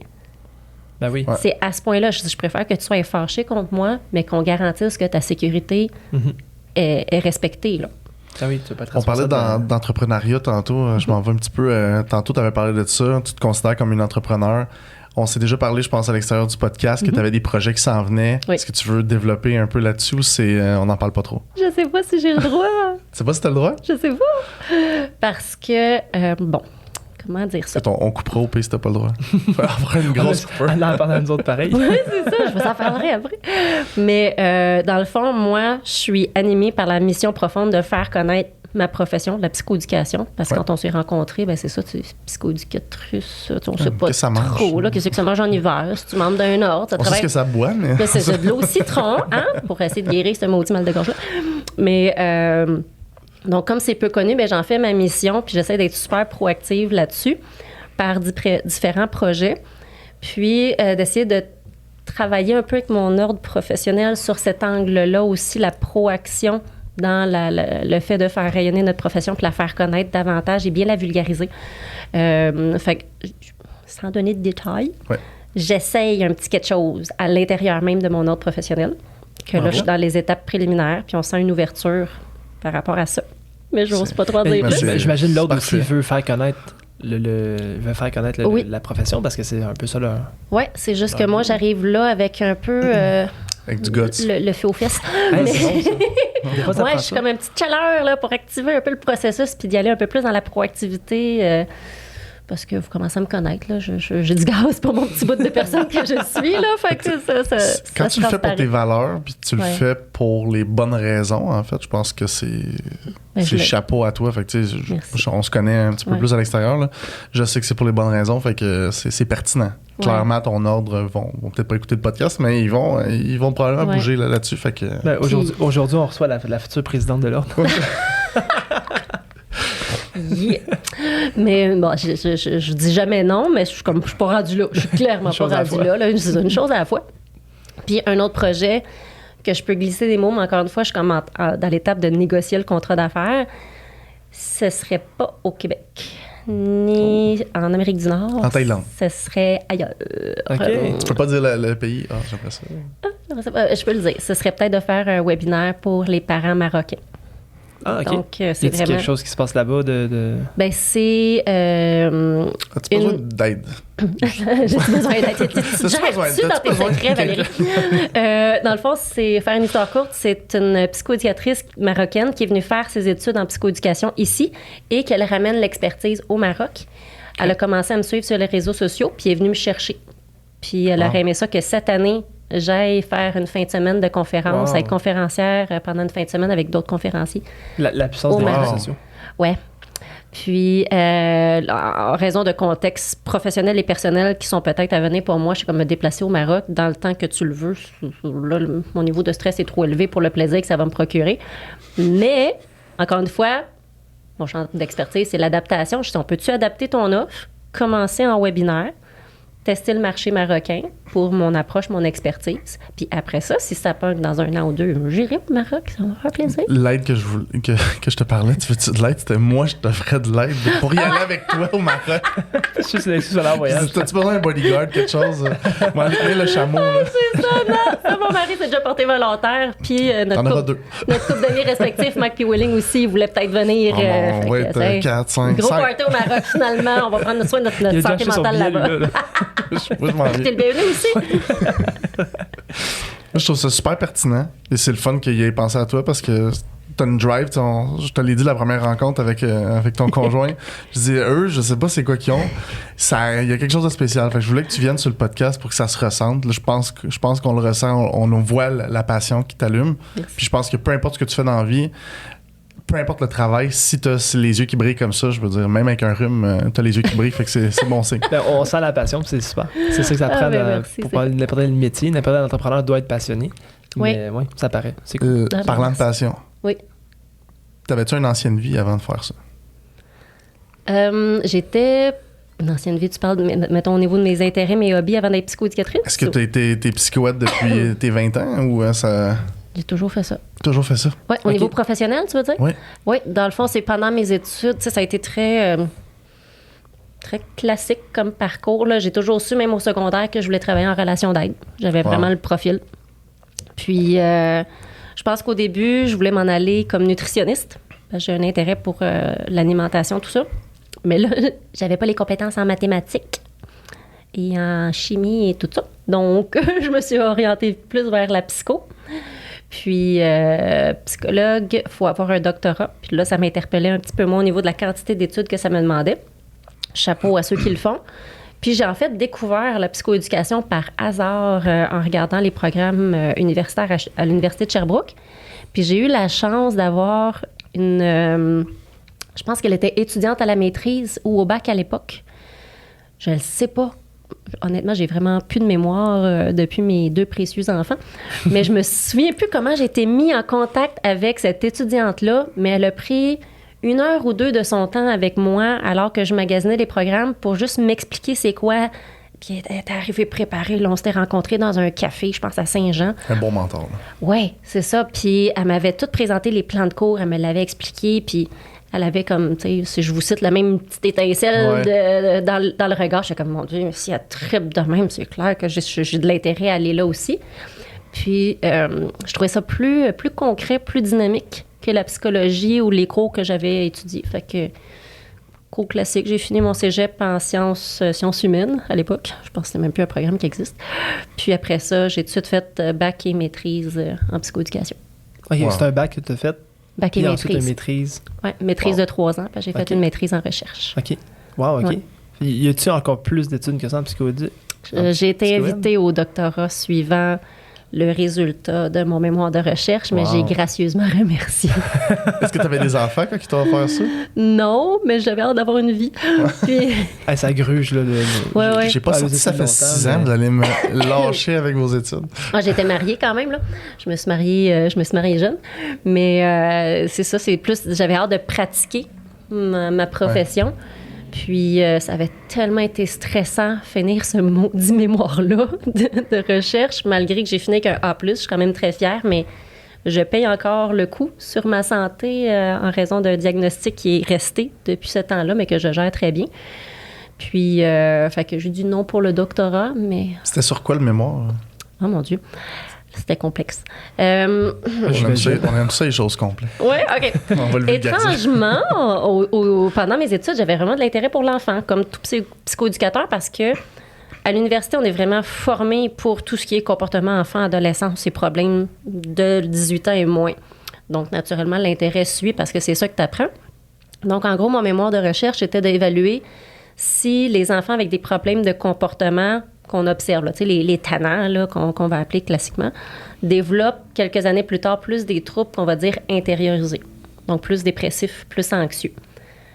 Ben oui. C'est à ce point-là, je préfère que tu sois fâché contre moi, mais qu'on garantisse que ta sécurité est respectée, là. Ah oui, tu peux pas être on parlait d'entrepreneuriat tantôt. Je m'en vais un petit peu. Tantôt, tu avais parlé de ça. Tu te considères comme une entrepreneur. On s'est déjà parlé, je pense, à l'extérieur du podcast, que tu avais des projets qui s'en venaient. Oui. Est-ce que tu veux développer un peu là-dessus ou on n'en parle pas trop? Je sais pas si j'ai le droit. Tu sais pas si tu as le droit? Je sais pas. Parce que, comment dire ça? On coupera au pays si t'as pas le droit. Il va avoir une grosse coupure. On en parle à nous autres pareil. Oui, c'est ça. Je vous en parlerai après. Mais dans le fond, moi, je suis animée par la mission profonde de faire connaître ma profession, la psychoéducation, parce que quand on s'est rencontrés, ben c'est ça, tu es psychoéducatrice, on sait pas trop, là, qu'est-ce que ça mange en hiver, si tu membres d'un ordre, on sait ce que ça boit, mais... Là, c'est de l'eau citron, hein, pour essayer de guérir ce maudit mal de gorge-là. Mais, donc, comme c'est peu connu, ben j'en fais ma mission, puis j'essaie d'être super proactive là-dessus, par différents projets, puis d'essayer de travailler un peu avec mon ordre professionnel sur cet angle-là aussi, la proaction dans le fait de faire rayonner notre profession puis la faire connaître davantage et bien la vulgariser. Fait que, sans donner de détails, j'essaye un petit quelque chose à l'intérieur même de mon ordre professionnel, que là, je suis dans les étapes préliminaires, puis on sent une ouverture par rapport à ça. Mais je n'ose pas trop dire plus. J'imagine l'autre aussi veut faire connaître la profession, parce que c'est un peu ça là. Oui, c'est juste que moi, j'arrive là avec un peu... avec du guts. Le feu aux fesses. Hey, c'est bon, ça. Ouais, je suis comme une petite chaleur là, pour activer un peu le processus puis d'y aller un peu plus dans la proactivité. Parce que vous commencez à me connaître, là. J'ai du gaz pour mon petit bout de personne que je suis, là. Fait que quand tu le fais pour tes valeurs, puis tu le fais pour les bonnes raisons, en fait, je pense que c'est chapeau à toi. Fait que, tu sais, on se connaît un petit peu plus à l'extérieur, là. Je sais que c'est pour les bonnes raisons, fait que c'est pertinent. Clairement, ton ordre vont peut-être pas écouter le podcast, mais ils vont probablement bouger là-dessus. Fait que... Aujourd'hui, on reçoit la future présidente de l'ordre. Yeah. Mais bon, je dis jamais non, mais je suis pas rendue là. Je suis clairement pas rendue là. Une chose à la fois. Puis un autre projet que je peux glisser des mots, mais encore une fois, je suis comme dans l'étape de négocier le contrat d'affaires. Ce serait pas au Québec, ni en Amérique du Nord. En Thaïlande. Ce serait ailleurs. OK. Tu peux pas dire le pays? Ah, j'aimerais ça. Je peux le dire. Ce serait peut-être de faire un webinaire pour les parents marocains. Ah, OK. Donc, c'est vraiment... quelque chose qui se passe là-bas Ben, c'est... As-tu besoin d'aide? J'ai besoin d'aide. Tu gères-tu dans tes secrets, Valérie? Dans le fond, c'est faire une histoire courte. C'est une psychoéducatrice marocaine qui est venue faire ses études en psychoéducation ici et qu'elle ramène l'expertise au Maroc. Elle a commencé à me suivre sur les réseaux sociaux puis elle est venue me chercher. Puis elle aurait aimé ça que cette année, j'aille faire une fin de semaine de conférence, être conférencière pendant une fin de semaine avec d'autres conférenciers. La puissance des réseaux sociaux. Oui. Puis, en raison de contextes professionnels et personnels qui sont peut-être à venir pour moi, je suis comme me déplacer au Maroc dans le temps que tu le veux. Là, mon niveau de stress est trop élevé pour le plaisir que ça va me procurer. Mais, encore une fois, mon champ d'expertise, c'est l'adaptation. Je dis, on peut-tu adapter ton offre, commencer en webinaire, tester le marché marocain pour mon approche, mon expertise. Puis après ça, si ça pogne dans un an ou deux, j'irai au Maroc, ça va faire plaisir. L'aide que je te parlais, tu veux-tu de l'aide? C'était moi, je t'offrais de l'aide pour y aller avec toi au Maroc. Je suis sur la voyage. T'as-tu besoin d'un bodyguard, quelque chose? Moi, aller le chameau, là. C'est ça, non. Mon mari s'est déjà porté volontaire. Puis notre couple d'amis respectifs, Mac et Willing aussi, voulait peut-être venir. On va être 4, 5, gros party au Maroc, finalement. On va prendre soin de notre santé mentale là-bas. Moi, je m'en vais. T'es le bienvenu aussi. Je trouve ça super pertinent et c'est le fun qu'il y ait pensé à toi parce que t'as une drive. Je te l'ai dit la première rencontre avec ton conjoint. Je dis eux, je sais pas c'est quoi qu'ils ont. Il y a quelque chose de spécial. Fait que je voulais que tu viennes sur le podcast pour que ça se ressente. Là, je pense qu'on le ressent. On voit la passion qui t'allume. Merci. Puis je pense que peu importe ce que tu fais dans la vie, peu importe le travail, si t'as les yeux qui brillent comme ça, je veux dire, même avec un rhume, t'as les yeux qui brillent, fait que c'est bon signe. On sent la passion, c'est super. C'est ça que ça prend pour n'importe quel métier. N'importe quel entrepreneur doit être passionné. Mais oui, ça paraît. C'est cool. Parlant de passion. Oui. T'avais-tu une ancienne vie avant de faire ça? J'étais... Une ancienne vie, tu parles, mettons, au niveau de mes intérêts, mes hobbies avant d'être psychoéducatrice? Est-ce que t'es psychoède depuis tes 20 ans ou ça... J'ai toujours fait ça. Toujours fait ça? Oui, au niveau professionnel, tu veux dire? Oui. Oui, dans le fond, c'est pendant mes études, ça a été très classique comme parcours. Là. J'ai toujours su, même au secondaire, que je voulais travailler en relation d'aide. J'avais vraiment le profil. Puis, je pense qu'au début, je voulais m'en aller comme nutritionniste. J'ai un intérêt pour l'alimentation, tout ça. Mais là, j'avais pas les compétences en mathématiques et en chimie et tout ça. Donc, je me suis orientée plus vers la psycho. Puis, psychologue, il faut avoir un doctorat. Puis là, ça m'interpellait un petit peu moins au niveau de la quantité d'études que ça me demandait. Chapeau à ceux qui le font. Puis, j'ai en fait découvert la psychoéducation par hasard en regardant les programmes universitaires à l'Université de Sherbrooke. Puis, j'ai eu la chance d'avoir je pense qu'elle était étudiante à la maîtrise ou au bac à l'époque. Je ne le sais pas. Honnêtement, j'ai vraiment plus de mémoire depuis mes 2 précieux enfants. Mais je me souviens plus comment j'ai été mis en contact avec cette étudiante-là, mais elle a pris 1 heure ou 2 de son temps avec moi alors que je magasinais les programmes pour juste m'expliquer c'est quoi. Puis elle était arrivée préparée. Là, on s'était rencontrés dans un café, je pense à Saint-Jean. Un bon mentor. Oui, c'est ça. Puis elle m'avait tout présenté les plans de cours, elle me l'avait expliqué, puis elle avait comme, tu sais, si je vous cite, la même petite étincelle dans le regard. J'étais comme, mon Dieu, si elle tripe de même, c'est clair que j'ai de l'intérêt à aller là aussi. Puis je trouvais ça plus concret, plus dynamique que la psychologie ou les cours que j'avais étudiés. Fait que cours classique, j'ai fini mon cégep en sciences humaines à l'époque. Je pense que c'était même plus un programme qui existe. Puis après ça, j'ai tout de suite fait bac et maîtrise en psychoéducation. OK, c'est un bac que tu as fait? Bac et ensuite une maîtrise? Oui, maîtrise de 3 ans. Puis j'ai fait une maîtrise en recherche. OK. Wow, OK. Ouais. Y a-t-il encore plus d'études que ça en psychoéducation? J'ai été invitée au doctorat suivant le résultat de mon mémoire de recherche, mais j'ai gracieusement remercié. Est-ce que tu avais des enfants quand ils t'ont offert ça? Non, mais j'avais hâte d'avoir une vie. Puis... ça gruge, là. J'ai pas senti ça fait 6 ans, vous allez me lâcher avec vos études. J'étais mariée quand même, là. Je me suis mariée jeune. Mais c'est ça, c'est plus... J'avais hâte de pratiquer ma profession. Ouais. Puis, ça avait tellement été stressant finir ce maudit mémoire-là de recherche, malgré que j'ai fini avec un A+. Je suis quand même très fière, mais je paye encore le coût sur ma santé en raison d'un diagnostic qui est resté depuis ce temps-là, mais que je gère très bien. Puis, fait que j'ai dit non pour le doctorat, mais... C'était sur quoi le mémoire? Oh mon Dieu! C'était complexe. On aime ça, les choses complexes. Oui, OK. On va le vulgariser. Étrangement, pendant mes études, j'avais vraiment de l'intérêt pour l'enfant, comme tout psychoéducateur, parce que à l'université, on est vraiment formé pour tout ce qui est comportement enfant, adolescence et problèmes de 18 ans et moins. Donc, naturellement, l'intérêt suit parce que c'est ça que tu apprends. Donc, en gros, mon mémoire de recherche était d'évaluer si les enfants avec des problèmes de comportement qu'on observe, là, les tannants là, qu'on va appeler classiquement, développent quelques années plus tard plus des troubles qu'on va dire intériorisés. Donc, plus dépressifs, plus anxieux.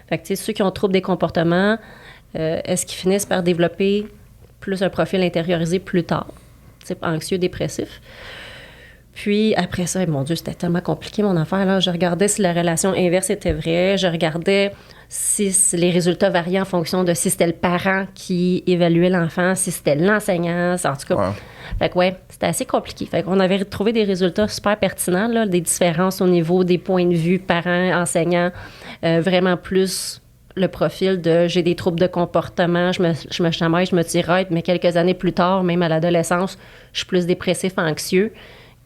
Fait que, ceux qui ont troubles des comportements, est-ce qu'ils finissent par développer plus un profil intériorisé plus tard? Type anxieux, dépressif. Puis, après ça, mon Dieu, c'était tellement compliqué, mon affaire. Là. Je regardais si la relation inverse était vraie. Je regardais si les résultats variaient en fonction de si c'était le parent qui évaluait l'enfant, si c'était l'enseignant, en tout cas. Ouais. Fait que c'était assez compliqué. Fait qu'on avait trouvé des résultats super pertinents, là, des différences au niveau des points de vue parents, enseignants, vraiment plus le profil de j'ai des troubles de comportement, je me chamaille, je me tiraille, mais quelques années plus tard, même à l'adolescence, je suis plus dépressif, anxieux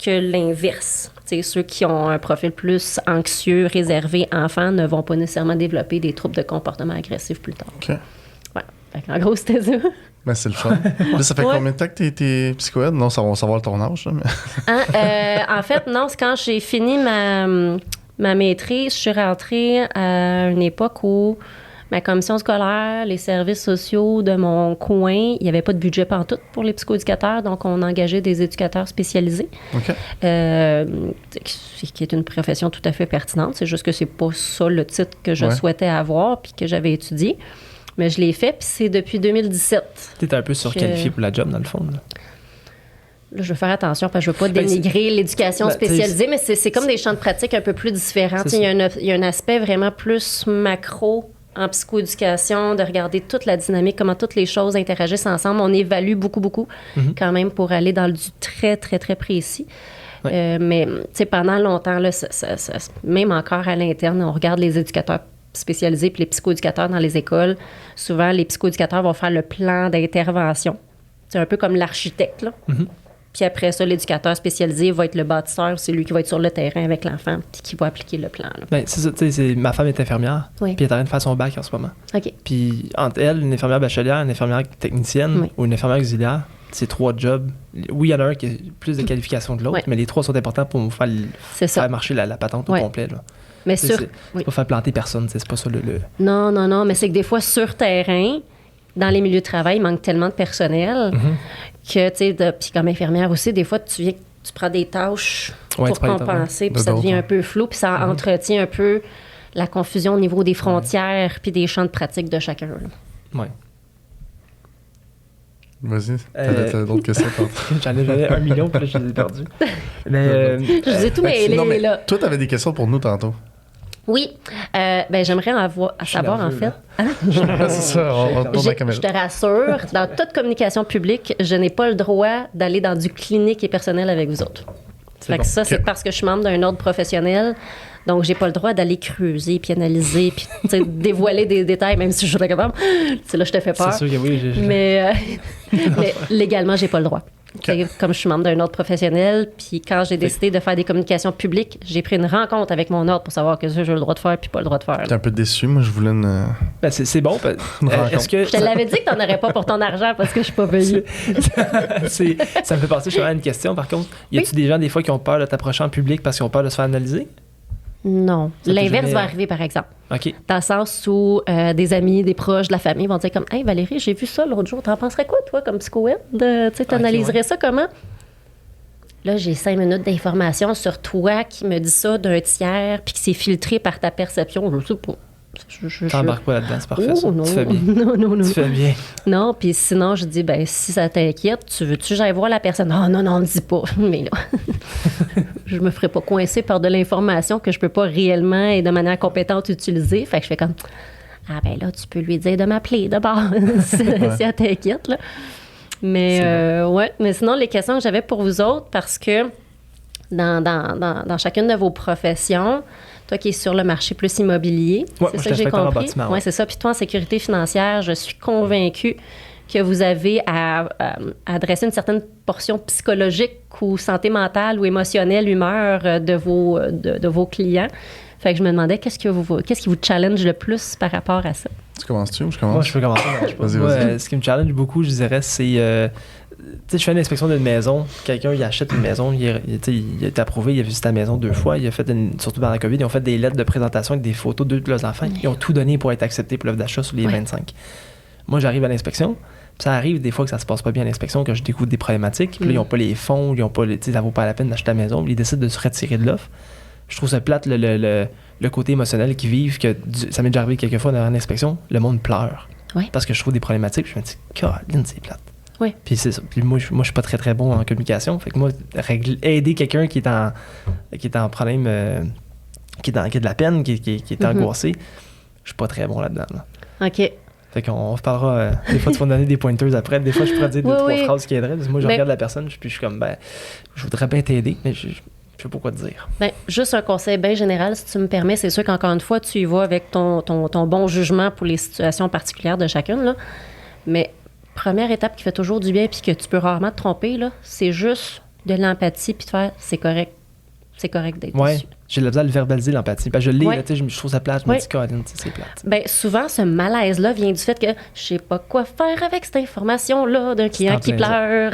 que l'inverse. T'sais, ceux qui ont un profil plus anxieux, réservé, enfant, ne vont pas nécessairement développer des troubles de comportement agressif plus tard. OK. Ouais. En gros, c'était ça. Ben, c'est le fun. Là, ça fait combien de temps que tu étais psychoède? Non, ça va savoir ton âge. Là, mais... en fait, non, c'est quand j'ai fini ma maîtrise, je suis rentrée à une époque où ma commission scolaire, les services sociaux de mon coin, il n'y avait pas de budget pantoute pour les psychoéducateurs, donc on engageait des éducateurs spécialisés, okay. Qui est une profession tout à fait pertinente. C'est juste que c'est pas ça le titre que je souhaitais avoir puis que j'avais étudié. Mais je l'ai fait, puis c'est depuis 2017. Tu étais un peu surqualifié pour la job, dans le fond. Là, je vais faire attention parce que je ne veux pas dénigrer l'éducation spécialisée, mais c'est comme des champs de pratique un peu plus différents. Il y a un aspect vraiment plus macro en psychoéducation, de regarder toute la dynamique, comment toutes les choses interagissent ensemble. On évalue beaucoup quand même pour aller dans du très, très, très précis. Ouais. Mais pendant longtemps, là, même encore à l'interne, on regarde les éducateurs spécialisés puis les psychoéducateurs dans les écoles. Souvent, les psychoéducateurs vont faire le plan d'intervention. C'est un peu comme l'architecte, là. Puis après ça, l'éducateur spécialisé va être le bâtisseur. C'est lui qui va être sur le terrain avec l'enfant puis qui va appliquer le plan. Là. Ben, c'est ça. Ma femme est infirmière. Oui. Puis elle est en train de faire son bac en ce moment. OK. Puis entre elle, une infirmière bachelière, une infirmière technicienne ou une infirmière auxiliaire, c'est 3 jobs. Oui, il y en a un qui a plus de qualifications que l'autre, mais les 3 sont importants pour vous faire marcher la patente au complet. Là. Mais c'est pas faire planter personne. C'est pas ça le... Non. Mais c'est que des fois, sur terrain, dans les milieux de travail, il manque tellement de personnel que, tu sais, puis comme infirmière aussi, des fois, tu tu prends des tâches Ouais, pour compenser, puis ça d'autres, devient ouais. un peu flou, puis ça entretient un peu la confusion au niveau des frontières puis des champs de pratique de chacun. Là. Ouais. Vas-y, t'as d'autres questions? J'avais 1 million, puis là, je les ai perdus. Mais, Je vous ai tout mêlé, Non, mais là. toi, t'avais des questions pour nous tantôt. Oui, ben j'aimerais savoir, en fait. C'est ça, on tourne la caméra. Je te rassure, dans toute communication publique, je n'ai pas le droit d'aller dans du clinique et personnel avec vous autres. Fait que ça, c'est parce que je suis membre d'un ordre professionnel. Donc, j'ai pas le droit d'aller creuser, puis analyser, puis dévoiler des détails, même si je serais capable. C'est là, je te fais peur. c'est sûr que oui. Mais légalement, j'ai pas le droit. Okay. Comme je suis membre d'un ordre professionnel, puis quand j'ai décidé de faire des communications publiques, j'ai pris une rencontre avec mon ordre pour savoir que ça, j'ai le droit de faire, puis pas le droit de faire. J'étais un peu déçu. Moi, je voulais une... Ben, c'est bon. Est-ce que... Je te l'avais dit que t'en aurais pas pour ton argent parce que je suis pas payée. Ça me fait penser justement à une question, par contre. Y a-tu des gens, des fois, qui ont peur de t'approcher en public parce qu'ils ont peur de se faire analyser? Non. Ça L'inverse jamais- va arriver, par exemple. OK. Dans le sens où des amis, des proches de la famille vont dire comme « Hey Valérie, j'ai vu ça l'autre jour. T'en penserais quoi, toi, comme psychoède? T'analyserais ça comment? » Là, j'ai 5 minutes d'informations sur toi qui me dit ça d'un tiers puis qui s'est filtré par ta perception. Je sais pas. T'embarques pas là-dedans, c'est parfait. Ça. Oh, non. Tu fais bien. non. Tu fais bien. Non, puis sinon, je dis, ben si ça t'inquiète, tu veux-tu que j'aille voir la personne? Ah, non, dis pas. Mais là, je me ferai pas coincer par de l'information que je peux pas réellement et de manière compétente utiliser. Fait que je fais comme, ah ben là, tu peux lui dire de m'appeler d'abord, si elle t'inquiète, là. Mais ouais, mais sinon, les questions que j'avais pour vous autres, parce que dans chacune de vos professions, toi qui es sur le marché plus immobilier, Ouais, c'est moi, ça que je j'ai t'inspecte en compris. bâtiment, ouais. Ouais, c'est ça. Puis toi, en sécurité financière, je suis convaincue que vous avez à adresser une certaine portion psychologique ou santé mentale ou émotionnelle, humeur de vos clients. Fait que je me demandais qu'est-ce qui vous challenge le plus par rapport à ça? Tu commences-tu ou je commence? Moi, je peux commencer. Vas-y. Moi, ce qui me challenge beaucoup, je dirais, c'est... tu sais, je fais une inspection d'une maison. Quelqu'un, il achète une maison. Il a été approuvé. Il a visité la maison 2 fois. Il a fait, surtout pendant la COVID, ils ont fait des lettres de présentation avec des photos de leurs enfants. Ils ont tout donné pour être acceptés pour l'offre d'achat sur les 25. Moi, j'arrive à l'inspection. Puis ça arrive des fois que ça se passe pas bien à l'inspection, que je découvre des problématiques. Puis là, ils n'ont pas les fonds. Ils ont pas, ça vaut pas la peine d'acheter la maison. Puis ils décident de se retirer de l'offre. Je trouve ça plate, le côté émotionnel qu'ils vivent. Ça m'est déjà arrivé quelques fois dans une inspection. Le monde pleure. Ouais. Parce que je trouve des problématiques. Puis je me dis, Caroline, c'est plate. Oui. Puis c'est ça. Puis moi, je suis pas très très bon en communication. Fait que moi, aider quelqu'un qui est en problème, qui a de la peine, qui est angoissé, je suis pas très bon là-dedans. Là. OK. Fait qu'on se parlera. Des fois, tu vas me donner des pointers après. Des fois, je pourrais dire 2-3 phrases qui aideraient. Parce que moi, je regarde la personne, puis je suis comme, ben, je voudrais bien t'aider, mais je sais pas quoi te dire. Bien, juste un conseil bien général, si tu me permets. C'est sûr qu'encore une fois, tu y vas avec ton bon jugement pour les situations particulières de chacune, là. Mais première étape qui fait toujours du bien puis que tu peux rarement te tromper, là, c'est juste de l'empathie puis de faire c'est correct. C'est correct d'être dessus. J'ai besoin de le verbaliser, l'empathie. Parce que je l'ai, Ouais. là, je trouve ça plate. Je me dis, Caroline, c'est plate. Bien, souvent, ce malaise-là vient du fait que je sais pas quoi faire avec cette information-là d'un client qui pleure.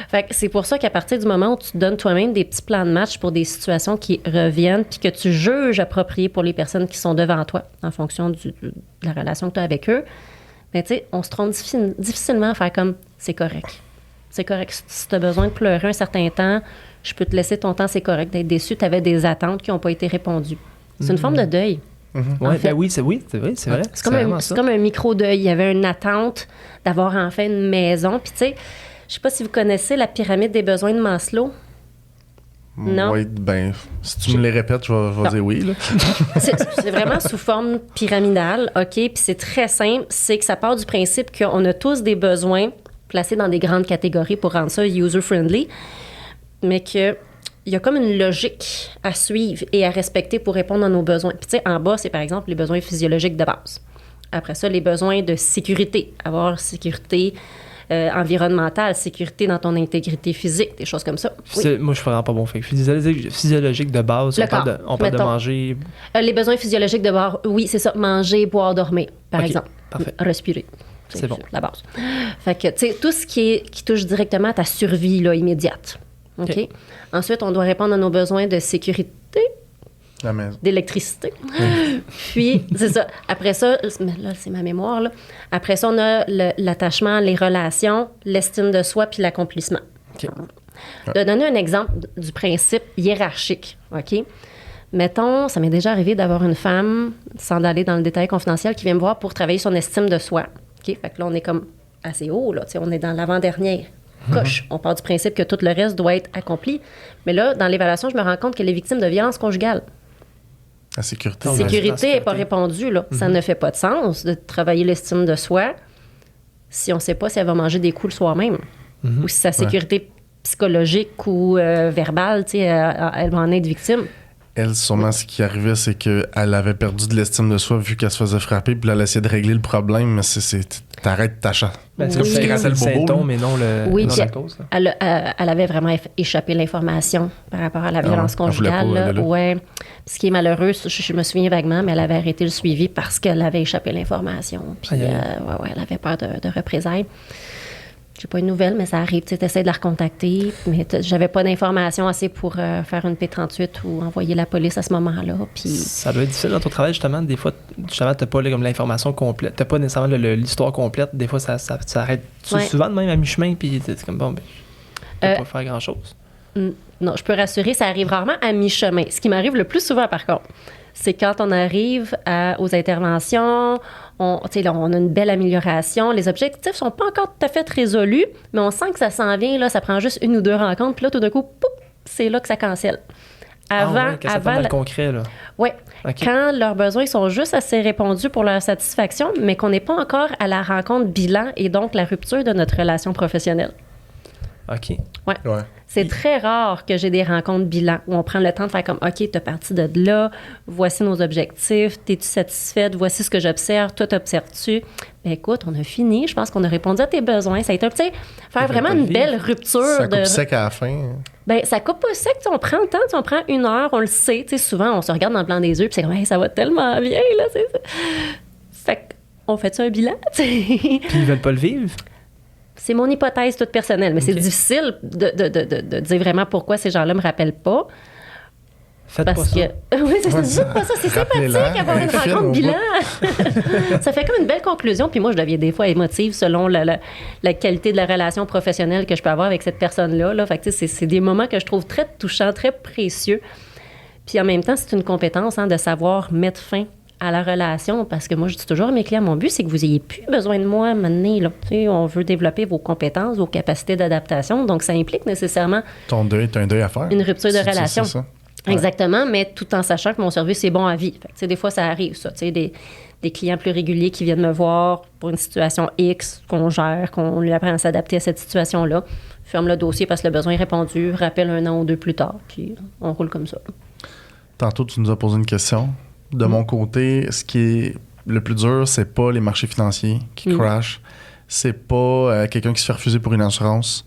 Fait que c'est pour ça qu'à partir du moment où tu te donnes toi-même des petits plans de match pour des situations qui reviennent puis que tu juges approprié pour les personnes qui sont devant toi en fonction de la relation que tu as avec eux, bien, tu sais, on se trompe difficilement à faire comme c'est correct. C'est correct. Si tu as besoin de pleurer un certain temps, je peux te laisser ton temps, c'est correct d'être déçu. Tu avais des attentes qui n'ont pas été répondues. C'est une forme de deuil. Ouais, fait. ben oui, c'est vrai. C'est comme un micro-deuil. Il y avait une attente d'avoir enfin une maison. Puis, tu sais, je sais pas si vous connaissez la pyramide des besoins de Maslow. Non. Oui, ben, si tu me les répètes, je vais dire oui. Là. C'est vraiment sous forme pyramidale, OK? Puis c'est très simple. C'est que ça part du principe qu'on a tous des besoins placés dans des grandes catégories pour rendre ça user-friendly, mais qu'il y a comme une logique à suivre et à respecter pour répondre à nos besoins. Puis, tu sais, en bas, c'est par exemple les besoins physiologiques de base. Après ça, les besoins de sécurité. Avoir sécurité environnementale, sécurité dans ton intégrité physique, des choses comme ça. Oui. Moi, je suis vraiment pas bon. Fait que physiologique de base, on parle de manger. Les besoins physiologiques de base, oui, c'est ça. Manger, boire, dormir, par exemple. Parfait. Respirer. C'est bon. La base. Fait que, tu sais, tout ce qui touche directement à ta survie là, immédiate. OK? Ensuite, on doit répondre à nos besoins de sécurité, La maison. d'électricité. Puis, c'est ça. Après ça, là, c'est ma mémoire, là. Après ça, on a l'attachement, les relations, l'estime de soi puis l'accomplissement. OK. De donner un exemple du principe hiérarchique, OK? Mettons, ça m'est déjà arrivé d'avoir une femme, sans aller dans le détail confidentiel, qui vient me voir pour travailler son estime de soi. OK? Fait que là, on est comme assez haut, là. On est dans l'avant-dernière coche. On part du principe que tout le reste doit être accompli. Mais là, dans l'évaluation, je me rends compte qu'elle est victime de violences conjugales. La sécurité. La sécurité n'est pas répondue, là. Ça ne fait pas de sens de travailler l'estime de soi si on ne sait pas si elle va manger des coups le soir même. Ou si sa sécurité psychologique ou verbale, elle va en être victime. Elle, sûrement, ce qui arrivait, c'est qu'elle avait perdu de l'estime de soi vu qu'elle se faisait frapper, puis là, elle essayait de régler le problème, mais t'arrêtes ta chasse. C'est comme si tu grassais le symptôme, mais non la cause. Elle avait vraiment échappé l'information par rapport à la violence conjugale. Ouais. Ce qui est malheureux, je me souviens vaguement, mais elle avait arrêté le suivi parce qu'elle avait échappé l'information. Puis, elle avait peur de représailles. J'ai pas une nouvelle, mais ça arrive. Tu essaies de la recontacter, mais j'avais pas d'informations assez pour faire une P38 ou envoyer la police à ce moment-là. Puis... Ça doit être difficile dans ton travail, justement. Des fois, t'as pas comme l'information complète. T'as pas nécessairement l'histoire complète. Des fois, ça arrête souvent de même à mi-chemin, puis c'est comme, bon, ben, je peux pas faire grand-chose. Non, je peux rassurer, ça arrive rarement à mi-chemin. Ce qui m'arrive le plus souvent, par contre, c'est quand on arrive aux interventions, on a une belle amélioration. Les objectifs sont pas encore tout à fait résolus, mais on sent que ça s'en vient. Là, ça prend juste 1 ou 2 rencontres. Puis là, tout d'un coup, poup, c'est là que ça cancelle. Quand ça devient le concret, là. Oui. Okay. Quand leurs besoins sont juste assez répondus pour leur satisfaction, mais qu'on n'est pas encore à la rencontre bilan et donc la rupture de notre relation professionnelle. OK. Ouais. C'est très rare que j'ai des rencontres bilan où on prend le temps de faire comme, OK, t'es parti de là, voici nos objectifs, t'es-tu satisfaite, voici ce que j'observe, toi, t'observes-tu? Ben écoute, on a fini, je pense qu'on a répondu à tes besoins. Ça a été, faire vraiment une belle rupture. Ça coupe sec à la fin. Ben ça coupe pas sec, on prend le temps, on prend 1 heure, on le sait. Souvent, on se regarde dans le blanc des yeux, puis c'est comme, hey, ça va tellement bien, là. Fait qu'on fait un bilan, Puis ils veulent pas le vivre? C'est mon hypothèse toute personnelle, mais c'est difficile de dire vraiment pourquoi ces gens-là me rappellent pas. Faites pas ça. Oui, c'est pas ça. C'est sympathique avoir une rencontre bilan. Ça fait comme une belle conclusion. Puis moi, je deviens des fois émotive selon la qualité de la relation professionnelle que je peux avoir avec cette personne-là. Là. Fait que, c'est des moments que je trouve très touchants, très précieux. Puis en même temps, c'est une compétence de savoir mettre fin à la relation, parce que moi, je dis toujours à mes clients, mon but, c'est que vous ayez plus besoin de moi maintenant. Là. On veut développer vos compétences, vos capacités d'adaptation, donc ça implique nécessairement... Ton deuil, t'as un deuil à faire. Une rupture de relation. C'est ça. Exactement, mais tout en sachant que mon service est bon à vie. Fait que, des fois, ça arrive, ça. Des clients plus réguliers qui viennent me voir pour une situation X, qu'on gère, qu'on lui apprend à s'adapter à cette situation-là, ferme le dossier parce que le besoin est répondu, rappelle 1 an ou 2 plus tard, puis on roule comme ça. Tantôt, tu nous as posé une question. De mon côté, ce qui est le plus dur, c'est pas les marchés financiers qui crashent. C'est pas quelqu'un qui se fait refuser pour une assurance.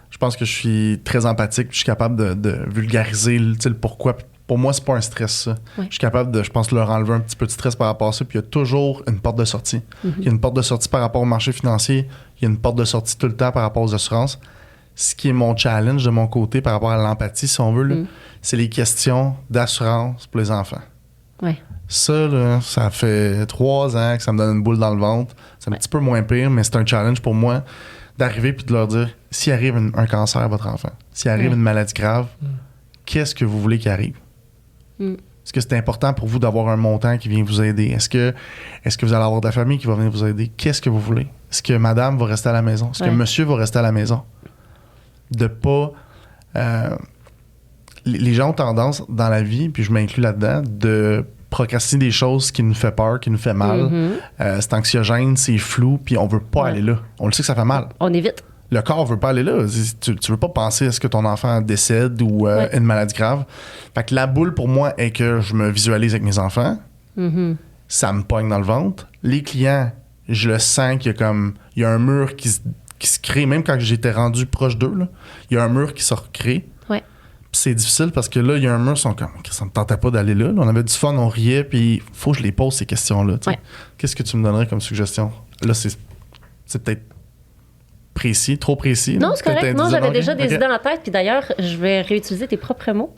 Je pense que je suis très empathique. Je suis capable de vulgariser le pourquoi. Pour moi, c'est pas un stress, ça. Je suis capable de, je pense, leur enlever un petit peu de stress par rapport à ça. Puis il y a toujours une porte de sortie. Il y a une porte de sortie par rapport au marché financier. Il y a une porte de sortie tout le temps par rapport aux assurances. Ce qui est mon challenge de mon côté par rapport à l'empathie, si on veut, là, c'est les questions d'assurance pour les enfants. Ouais. Ça, là, ça fait 3 ans que ça me donne une boule dans le ventre. C'est un petit peu moins pire, mais c'est un challenge pour moi d'arriver puis de leur dire, s'il arrive un cancer à votre enfant, s'il arrive une maladie grave, qu'est-ce que vous voulez qu'il arrive? Est-ce que c'est important pour vous d'avoir un montant qui vient vous aider? Est-ce que vous allez avoir de la famille qui va venir vous aider? Qu'est-ce que vous voulez? Est-ce que madame va rester à la maison? Est-ce que monsieur va rester à la maison? De pas... les gens ont tendance dans la vie, puis je m'inclus là-dedans, de procrastiner des choses qui nous fait peur, qui nous fait mal. C'est anxiogène, c'est flou, puis on veut pas aller là. On le sait que ça fait mal. On évite. Le corps veut pas aller là. Tu veux pas penser à ce que ton enfant décède ou une maladie grave. Fait que la boule, pour moi, est que je me visualise avec mes enfants. Ça me pogne dans le ventre. Les clients, je le sens qu'il y a un mur qui se crée, même quand j'étais rendu proche d'eux, là, il y a un mur qui se recrée. C'est difficile parce que là, il y a un mur, ils sont comme, ça ne me tentait pas d'aller là. On avait du fun, on riait, puis il faut que je les pose, ces questions-là. Qu'est-ce que tu me donnerais comme suggestion? Là, c'est peut-être précis, trop précis. Non, c'est correct. Non, j'avais déjà des idées en tête, puis d'ailleurs, je vais réutiliser tes propres mots.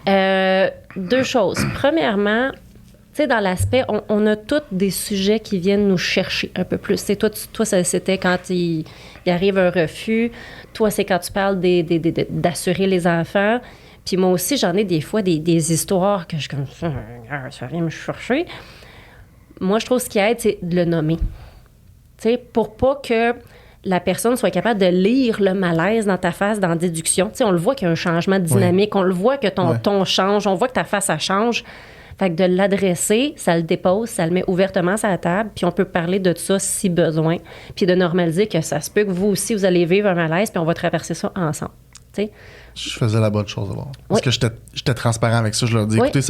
2 choses. Premièrement, sais, dans l'aspect, on a tous des sujets qui viennent nous chercher un peu plus. Toi, c'était quand il arrive un refus. Toi, c'est quand tu parles d'assurer les enfants. Puis moi aussi, j'en ai des fois des histoires que je comme ça vient me chercher. Moi, je trouve ce qui aide, c'est de le nommer. Tu sais, pour pas que la personne soit capable de lire le malaise dans ta face, dans la déduction. Tu sais, on le voit qu'il y a un changement de dynamique. On le voit que ton ton change. On voit que ta face, ça change. Fait que de l'adresser, ça le dépose, ça le met ouvertement sur la table, puis on peut parler de ça si besoin, puis de normaliser que ça se peut que vous aussi, vous allez vivre un malaise, puis on va traverser ça ensemble. T'sais? Je faisais la bonne chose d'abord. Parce que j'étais transparent avec ça. Je leur dis, écoutez,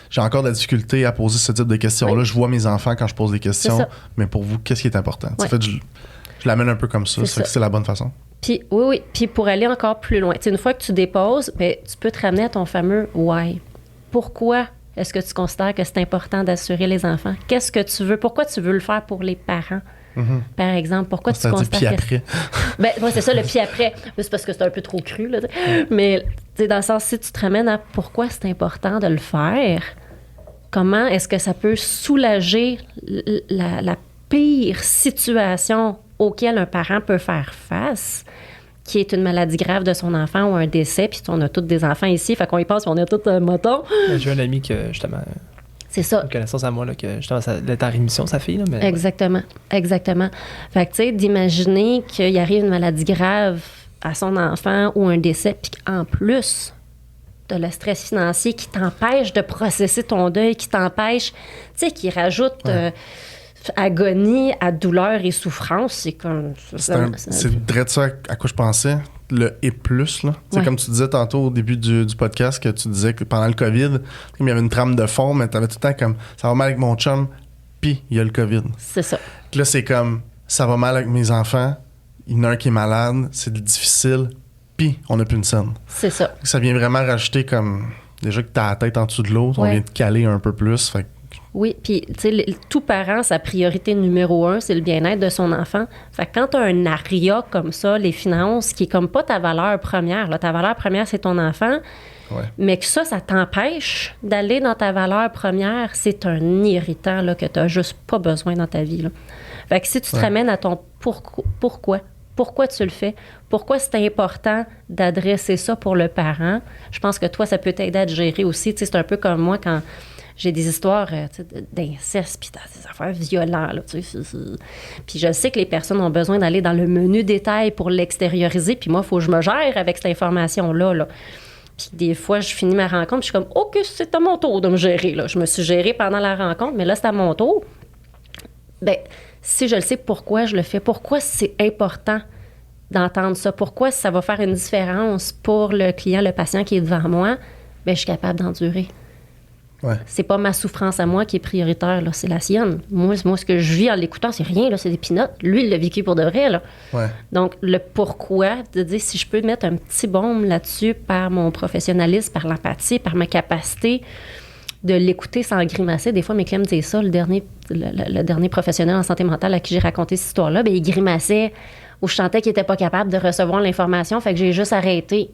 j'ai encore de la difficulté à poser ce type de questions-là. Je vois mes enfants quand je pose des questions, mais pour vous, qu'est-ce qui est important? En fait, je l'amène un peu comme ça. C'est la bonne façon. Puis, oui. Puis pour aller encore plus loin, une fois que tu déposes, ben, tu peux te ramener à ton fameux « why ». Pourquoi est-ce que tu considères que c'est important d'assurer les enfants? Qu'est-ce que tu veux? Pourquoi tu veux le faire pour les parents? Par exemple, pourquoi tu considères que... après. Ben, c'est ça, le pied après. C'est parce que c'est un peu trop cru, là. Mais, dans le sens, si tu te ramènes à pourquoi c'est important de le faire, comment est-ce que ça peut soulager la pire situation auquel un parent peut faire face, qui est une maladie grave de son enfant ou un décès, puis on a tous des enfants ici, fait qu'on y pense, on a tous un moton. J'ai un ami que, justement... C'est ça. Une connaissance à moi, là, que justement, elle est en rémission, sa fille. Là, mais... Exactement. Fait que, tu sais, d'imaginer qu'il arrive une maladie grave à son enfant ou un décès, puis qu'en plus, de le stress financier qui t'empêche de processer ton deuil, qui t'empêche, tu sais, qui rajoute agonie à douleur et souffrance, c'est comme... C'est direct ça à quoi je pensais. Le « et plus », là. Comme tu disais tantôt au début du podcast, que tu disais que pendant le COVID, il y avait une trame de fond, mais tu avais tout le temps comme « ça va mal avec mon chum, puis il y a le COVID ». C'est ça. Là, c'est comme « ça va mal avec mes enfants, il y en a un qui est malade, c'est difficile, puis on n'a plus une scène ». C'est ça. Ça vient vraiment rajouter comme... Déjà que tu as la tête en dessous de l'autre, on vient te caler un peu plus, fait. Oui, puis, tu sais, tout parent, sa priorité numéro 1, c'est le bien-être de son enfant. Fait que quand tu as un aria comme ça, les finances, qui est comme pas ta valeur première, là, ta valeur première, c'est ton enfant, mais que ça t'empêche d'aller dans ta valeur première, c'est un irritant là, que tu n'as juste pas besoin dans ta vie. Là. Fait que si tu te ramènes à ton pourquoi tu le fais, pourquoi c'est important d'adresser ça pour le parent, je pense que toi, ça peut t'aider à te gérer aussi. Tu sais, c'est un peu comme moi quand... J'ai des histoires d'inceste, puis des affaires violentes. Là, puis je sais que les personnes ont besoin d'aller dans le menu détail pour l'extérioriser. Puis moi, il faut que je me gère avec cette information-là. Là. Puis des fois, je finis ma rencontre, puis je suis comme, OK, c'est à mon tour de me gérer. Là. Je me suis gérée pendant la rencontre, mais là, c'est à mon tour. Bien, si je le sais, pourquoi je le fais, pourquoi c'est important d'entendre ça, pourquoi ça va faire une différence pour le client, le patient qui est devant moi, bien, je suis capable d'endurer. C'est pas ma souffrance à moi qui est prioritaire, là, c'est la sienne. Moi, ce que je vis en l'écoutant, c'est rien, là, c'est des pinottes. Lui, il l'a vécu pour de vrai. Là. Donc, le pourquoi, de dire si je peux mettre un petit baume là-dessus par mon professionnalisme, par l'empathie, par ma capacité de l'écouter sans grimacer. Des fois, mes clients me disent ça. Le dernier professionnel en santé mentale à qui j'ai raconté cette histoire-là, bien, il grimaçait ou je sentais qu'il était pas capable de recevoir l'information, fait que j'ai juste arrêté.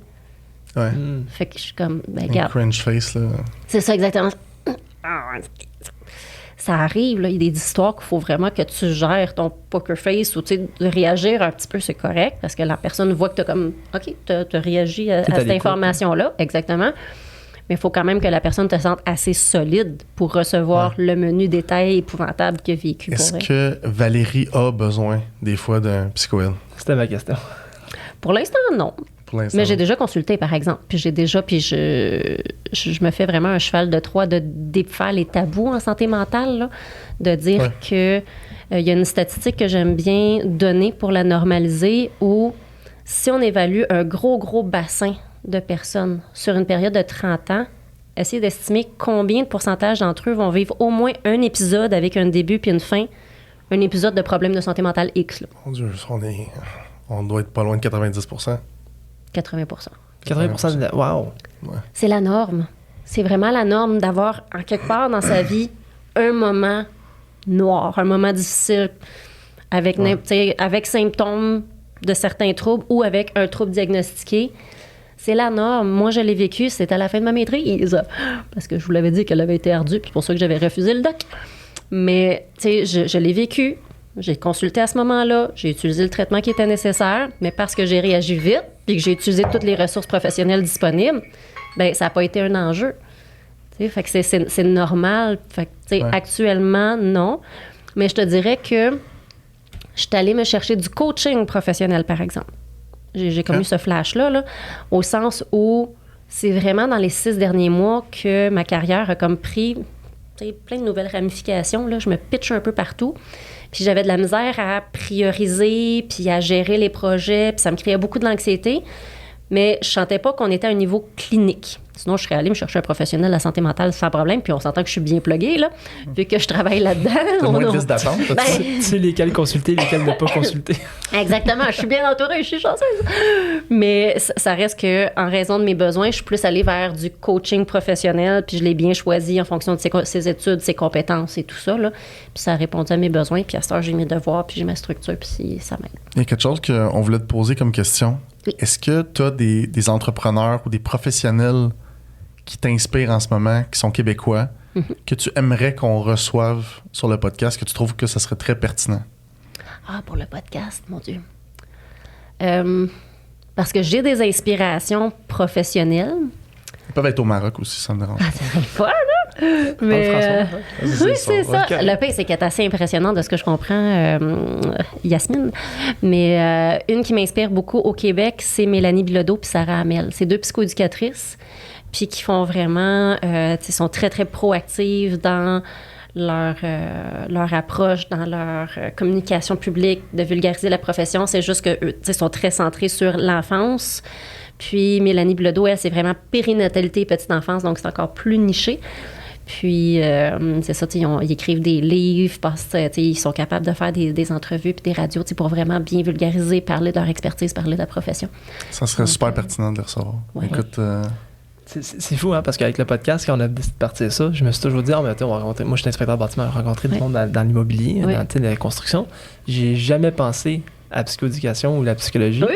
Fait que je suis comme, ben, regarde. Cringe face, là. C'est ça, exactement. Ça arrive, là. Il y a des histoires qu'il faut vraiment que tu gères ton poker face ou, tu sais, de réagir un petit peu, c'est correct, parce que la personne voit que t'as comme, OK, t'as réagi à cette information-là. Exactement. Mais il faut quand même que la personne te sente assez solide pour recevoir le menu détail épouvantable qu'il a vécu. Est-ce que Valérie a besoin, des fois, d'un psychoïde? C'était ma question. Pour l'instant, non. Mais j'ai déjà consulté, par exemple. Puis je me fais vraiment un cheval de Troie de défaire les tabous en santé mentale, là, de dire que il y a une statistique que j'aime bien donner pour la normaliser où si on évalue un gros bassin de personnes sur une période de 30 ans, essayer d'estimer combien de pourcentage d'entre eux vont vivre au moins un épisode avec un début puis une fin, un épisode de problème de santé mentale X. Là. Mon Dieu, on doit être pas loin de 90%. 80%. 80% de... Wow! C'est la norme. C'est vraiment la norme d'avoir, en quelque part dans sa vie, un moment noir, un moment difficile avec symptômes de certains troubles ou avec un trouble diagnostiqué. c'est la norme. Moi, je l'ai vécu, c'était à la fin de ma maîtrise. Parce que je vous l'avais dit qu'elle avait été ardue, puis c'est pour ça que j'avais refusé le doc. Mais, tu sais, je l'ai vécu. J'ai consulté à ce moment-là, j'ai utilisé le traitement qui était nécessaire, mais parce que j'ai réagi vite, puis que j'ai utilisé toutes les ressources professionnelles disponibles, bien, ça n'a pas été un enjeu. Tu sais, fait que c'est normal. Fait que, tu sais, actuellement, non. Mais je te dirais que je suis allée me chercher du coaching professionnel, par exemple. J'ai comme eu ce flash-là, là, au sens où c'est vraiment dans les 6 derniers mois que ma carrière a comme pris plein de nouvelles ramifications. Là. Je me pitche un peu partout. Puis j'avais de la misère à prioriser, puis à gérer les projets, puis ça me créait beaucoup de l'anxiété. Mais je sentais pas qu'on était à un niveau clinique. Sinon, je serais allée me chercher un professionnel de la santé mentale sans problème, puis on s'entend que je suis bien pluguée, là, vu que je travaille là-dedans. T'as moins de liste d'attente. Tu sais lesquels consulter, lesquels ne pas consulter. Exactement, je suis bien entourée, je suis chanceuse. Mais ça reste qu'en raison de mes besoins, je suis plus allée vers du coaching professionnel, puis je l'ai bien choisi en fonction de ses études, ses compétences et tout ça, là. Puis ça a répondu à mes besoins, puis à cette heure, j'ai mes devoirs, puis j'ai ma structure, puis ça m'aide. Il y a quelque chose qu'on voulait te poser comme question. Oui. Est-ce que tu as des entrepreneurs ou des professionnels qui t'inspirent en ce moment, qui sont québécois, que tu aimerais qu'on reçoive sur le podcast, que tu trouves que ça serait très pertinent? Ah, pour le podcast, mon Dieu. Parce que j'ai des inspirations professionnelles. Ils peuvent être au Maroc aussi, ça me dérange. Ah, c'est pas, là! Mais, oui, c'est ça. Okay. Le pire, c'est qu'elle est assez impressionnante de ce que je comprends, Yasmine. Mais une qui m'inspire beaucoup au Québec, c'est Mélanie Bilodeau puis Sarah Hamel. C'est 2 psychoéducatrices, puis qui font vraiment, sont très, très proactives dans leur approche, dans leur communication publique, de vulgariser la profession. C'est juste qu'eux, sont très centrés sur l'enfance. Puis Mélanie Bilodeau, elle, c'est vraiment périnatalité et petite enfance, donc c'est encore plus niché. Puis, c'est ça, ils écrivent des livres, parce que ils sont capables de faire des entrevues puis des radios pour vraiment bien vulgariser, parler de leur expertise, parler de la profession. Ça serait super pertinent de les recevoir. Ouais. Écoute... C'est fou, hein, parce qu'avec le podcast, quand on a décidé de partir ça, je me suis toujours dit, moi je suis inspecteur de bâtiment, rencontrer du monde dans l'immobilier, dans la construction. J'ai jamais pensé à la psychoéducation ou la psychologie. Oui.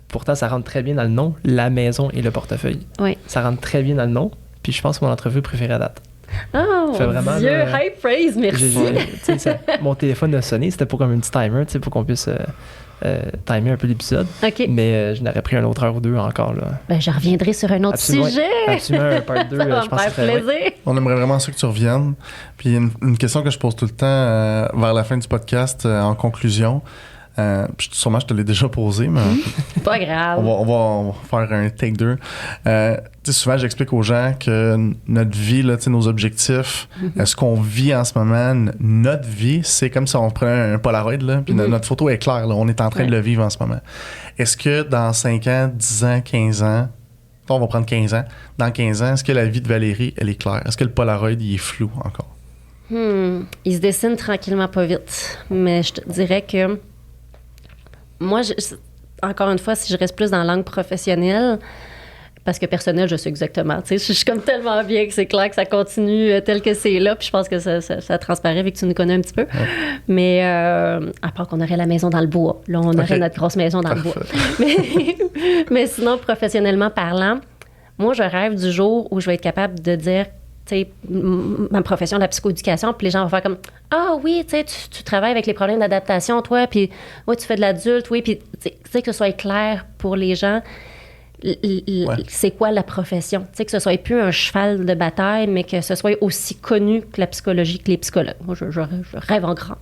Pourtant, ça rentre très bien dans le nom, la maison et le portefeuille. Oui. Ça rentre très bien dans le nom, puis je pense que mon entrevue préférée à date. Oh, mon Dieu, high praise, merci. Mon téléphone a sonné, c'était pour comme un petit timer, pour qu'on puisse timer un peu l'épisode. Okay. Mais je n'aurais pris une autre heure ou 2 encore. Là. Ben, je reviendrai sur un autre sujet. Absolument, un part 2, je pense que ça plaisir. Ouais. On aimerait vraiment ça que tu reviennes. Puis une question que je pose tout le temps vers la fin du podcast, en conclusion. Sûrement, je te l'ai déjà posé, mais... Pas grave. On va faire un take 2. Souvent, j'explique aux gens que notre vie, là, nos objectifs, ce qu'on vit en ce moment, notre vie, c'est comme si on prenait un Polaroid, là, puis notre photo est claire. Là, on est en train de le vivre en ce moment. Est-ce que dans 5 ans, 10 ans, 15 ans, on va prendre 15 ans, dans 15 ans, est-ce que la vie de Valérie, elle est claire? Est-ce que le Polaroid, il est flou encore? Il se dessine tranquillement pas vite. Mais je te dirais que moi, encore une fois, si je reste plus dans la langue professionnelle, parce que personnel, je sais exactement. Je suis comme tellement bien que c'est clair que ça continue tel que c'est là. Puis je pense que ça transparaît vu que tu nous connais un petit peu. Ouais. Mais à part qu'on aurait la maison dans le bois. Là, on aurait notre grosse maison dans le bois. Mais sinon, professionnellement parlant, moi, je rêve du jour où je vais être capable de dire, tu sais, ma profession de la psychoéducation, puis les gens vont faire comme « Ah oui, tu sais, tu travailles avec les problèmes d'adaptation, toi, puis oui, tu fais de l'adulte, oui. » Puis, tu sais, que ce soit clair pour les gens, c'est quoi la profession? Tu sais, que ce soit plus un cheval de bataille, mais que ce soit aussi connu que la psychologie, que les psychologues. Moi, je rêve en grand.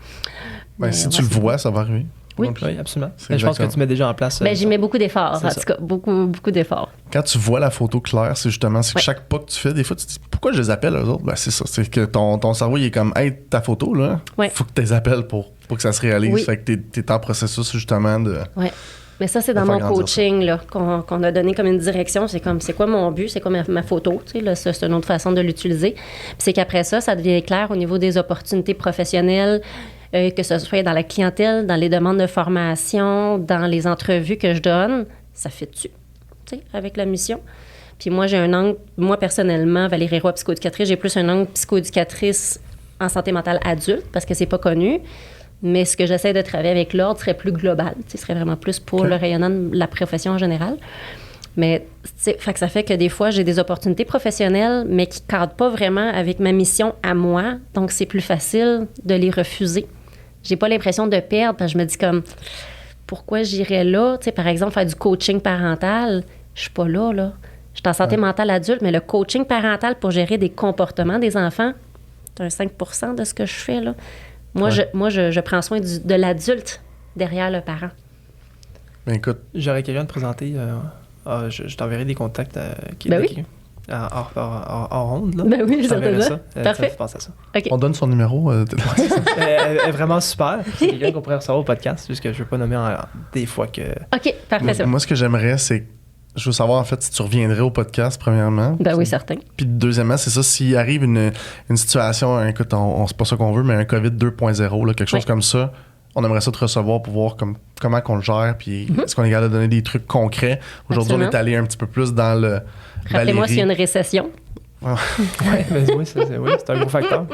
Ben, si tu le vois, ça va arriver. Oui, absolument. Je pense que tu mets déjà en place... j'y mets beaucoup d'efforts, en tout cas. Beaucoup, beaucoup d'efforts. Quand tu vois la photo claire, c'est justement que chaque pas que tu fais, des fois, tu te dis « Pourquoi je les appelle, eux autres? » Ben, c'est ça. C'est que ton cerveau, il est comme « Hey, ta photo, là, faut que tu les appelles pour que ça se réalise. » Fait que t'es en processus, justement, de... Oui. Mais ça, c'est dans mon coaching là, qu'on a donné comme une direction. C'est comme, c'est quoi mon but? C'est quoi ma photo? Tu sais, là, c'est une autre façon de l'utiliser. Puis c'est qu'après ça devient clair au niveau des opportunités professionnelles, que ce soit dans la clientèle, dans les demandes de formation, dans les entrevues que je donne. Ça fait dessus, tu sais, avec la mission. Puis moi, j'ai un angle, moi, personnellement, Valérie Roy, psychoéducatrice, j'ai plus un angle psychoéducatrice en santé mentale adulte parce que c'est pas connu. Mais ce que j'essaie de travailler avec l'ordre serait plus global. Ce serait vraiment plus pour le rayonnement de la profession en général. Mais fait que ça fait que des fois, j'ai des opportunités professionnelles, mais qui ne cadrent pas vraiment avec ma mission à moi. Donc, c'est plus facile de les refuser. J'ai pas l'impression de perdre parce que je me dis comme, pourquoi j'irais là? Tu sais, par exemple, faire du coaching parental, je suis pas là. Je suis en santé mentale adulte, mais le coaching parental pour gérer des comportements des enfants, c'est un 5% de ce que je fais, là. Moi, je prends soin de l'adulte derrière le parent. Ben écoute, j'aurais quelqu'un à te présenter. Je t'enverrai des contacts qui ben oui. hors onde, là. Ben oui, je t'enverrai ça. Parfait. Je pense à ça. Okay. On donne son numéro. Elle est vraiment super. C'est quelqu'un qu'on pourrait recevoir au podcast, juste que je ne veux pas nommer des fois que... OK, parfait. Moi, ce que j'aimerais, c'est... Je veux savoir, en fait, si tu reviendrais au podcast, premièrement. Ben oui, certain. Puis deuxièmement, c'est ça, s'il arrive une situation, écoute, c'est pas ça qu'on veut, mais un COVID 2.0, là, quelque chose comme ça, on aimerait ça te recevoir pour voir comment qu'on le gère, puis est-ce qu'on est capable de donner des trucs concrets. Aujourd'hui, on est allé un petit peu plus dans le... Rappelez-moi s'il y a une récession. Oui, c'est un gros facteur.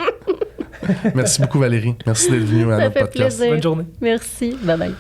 Merci beaucoup, Valérie. Merci d'être venue à notre podcast. Plaisir. Bonne journée. Merci. Bye-bye.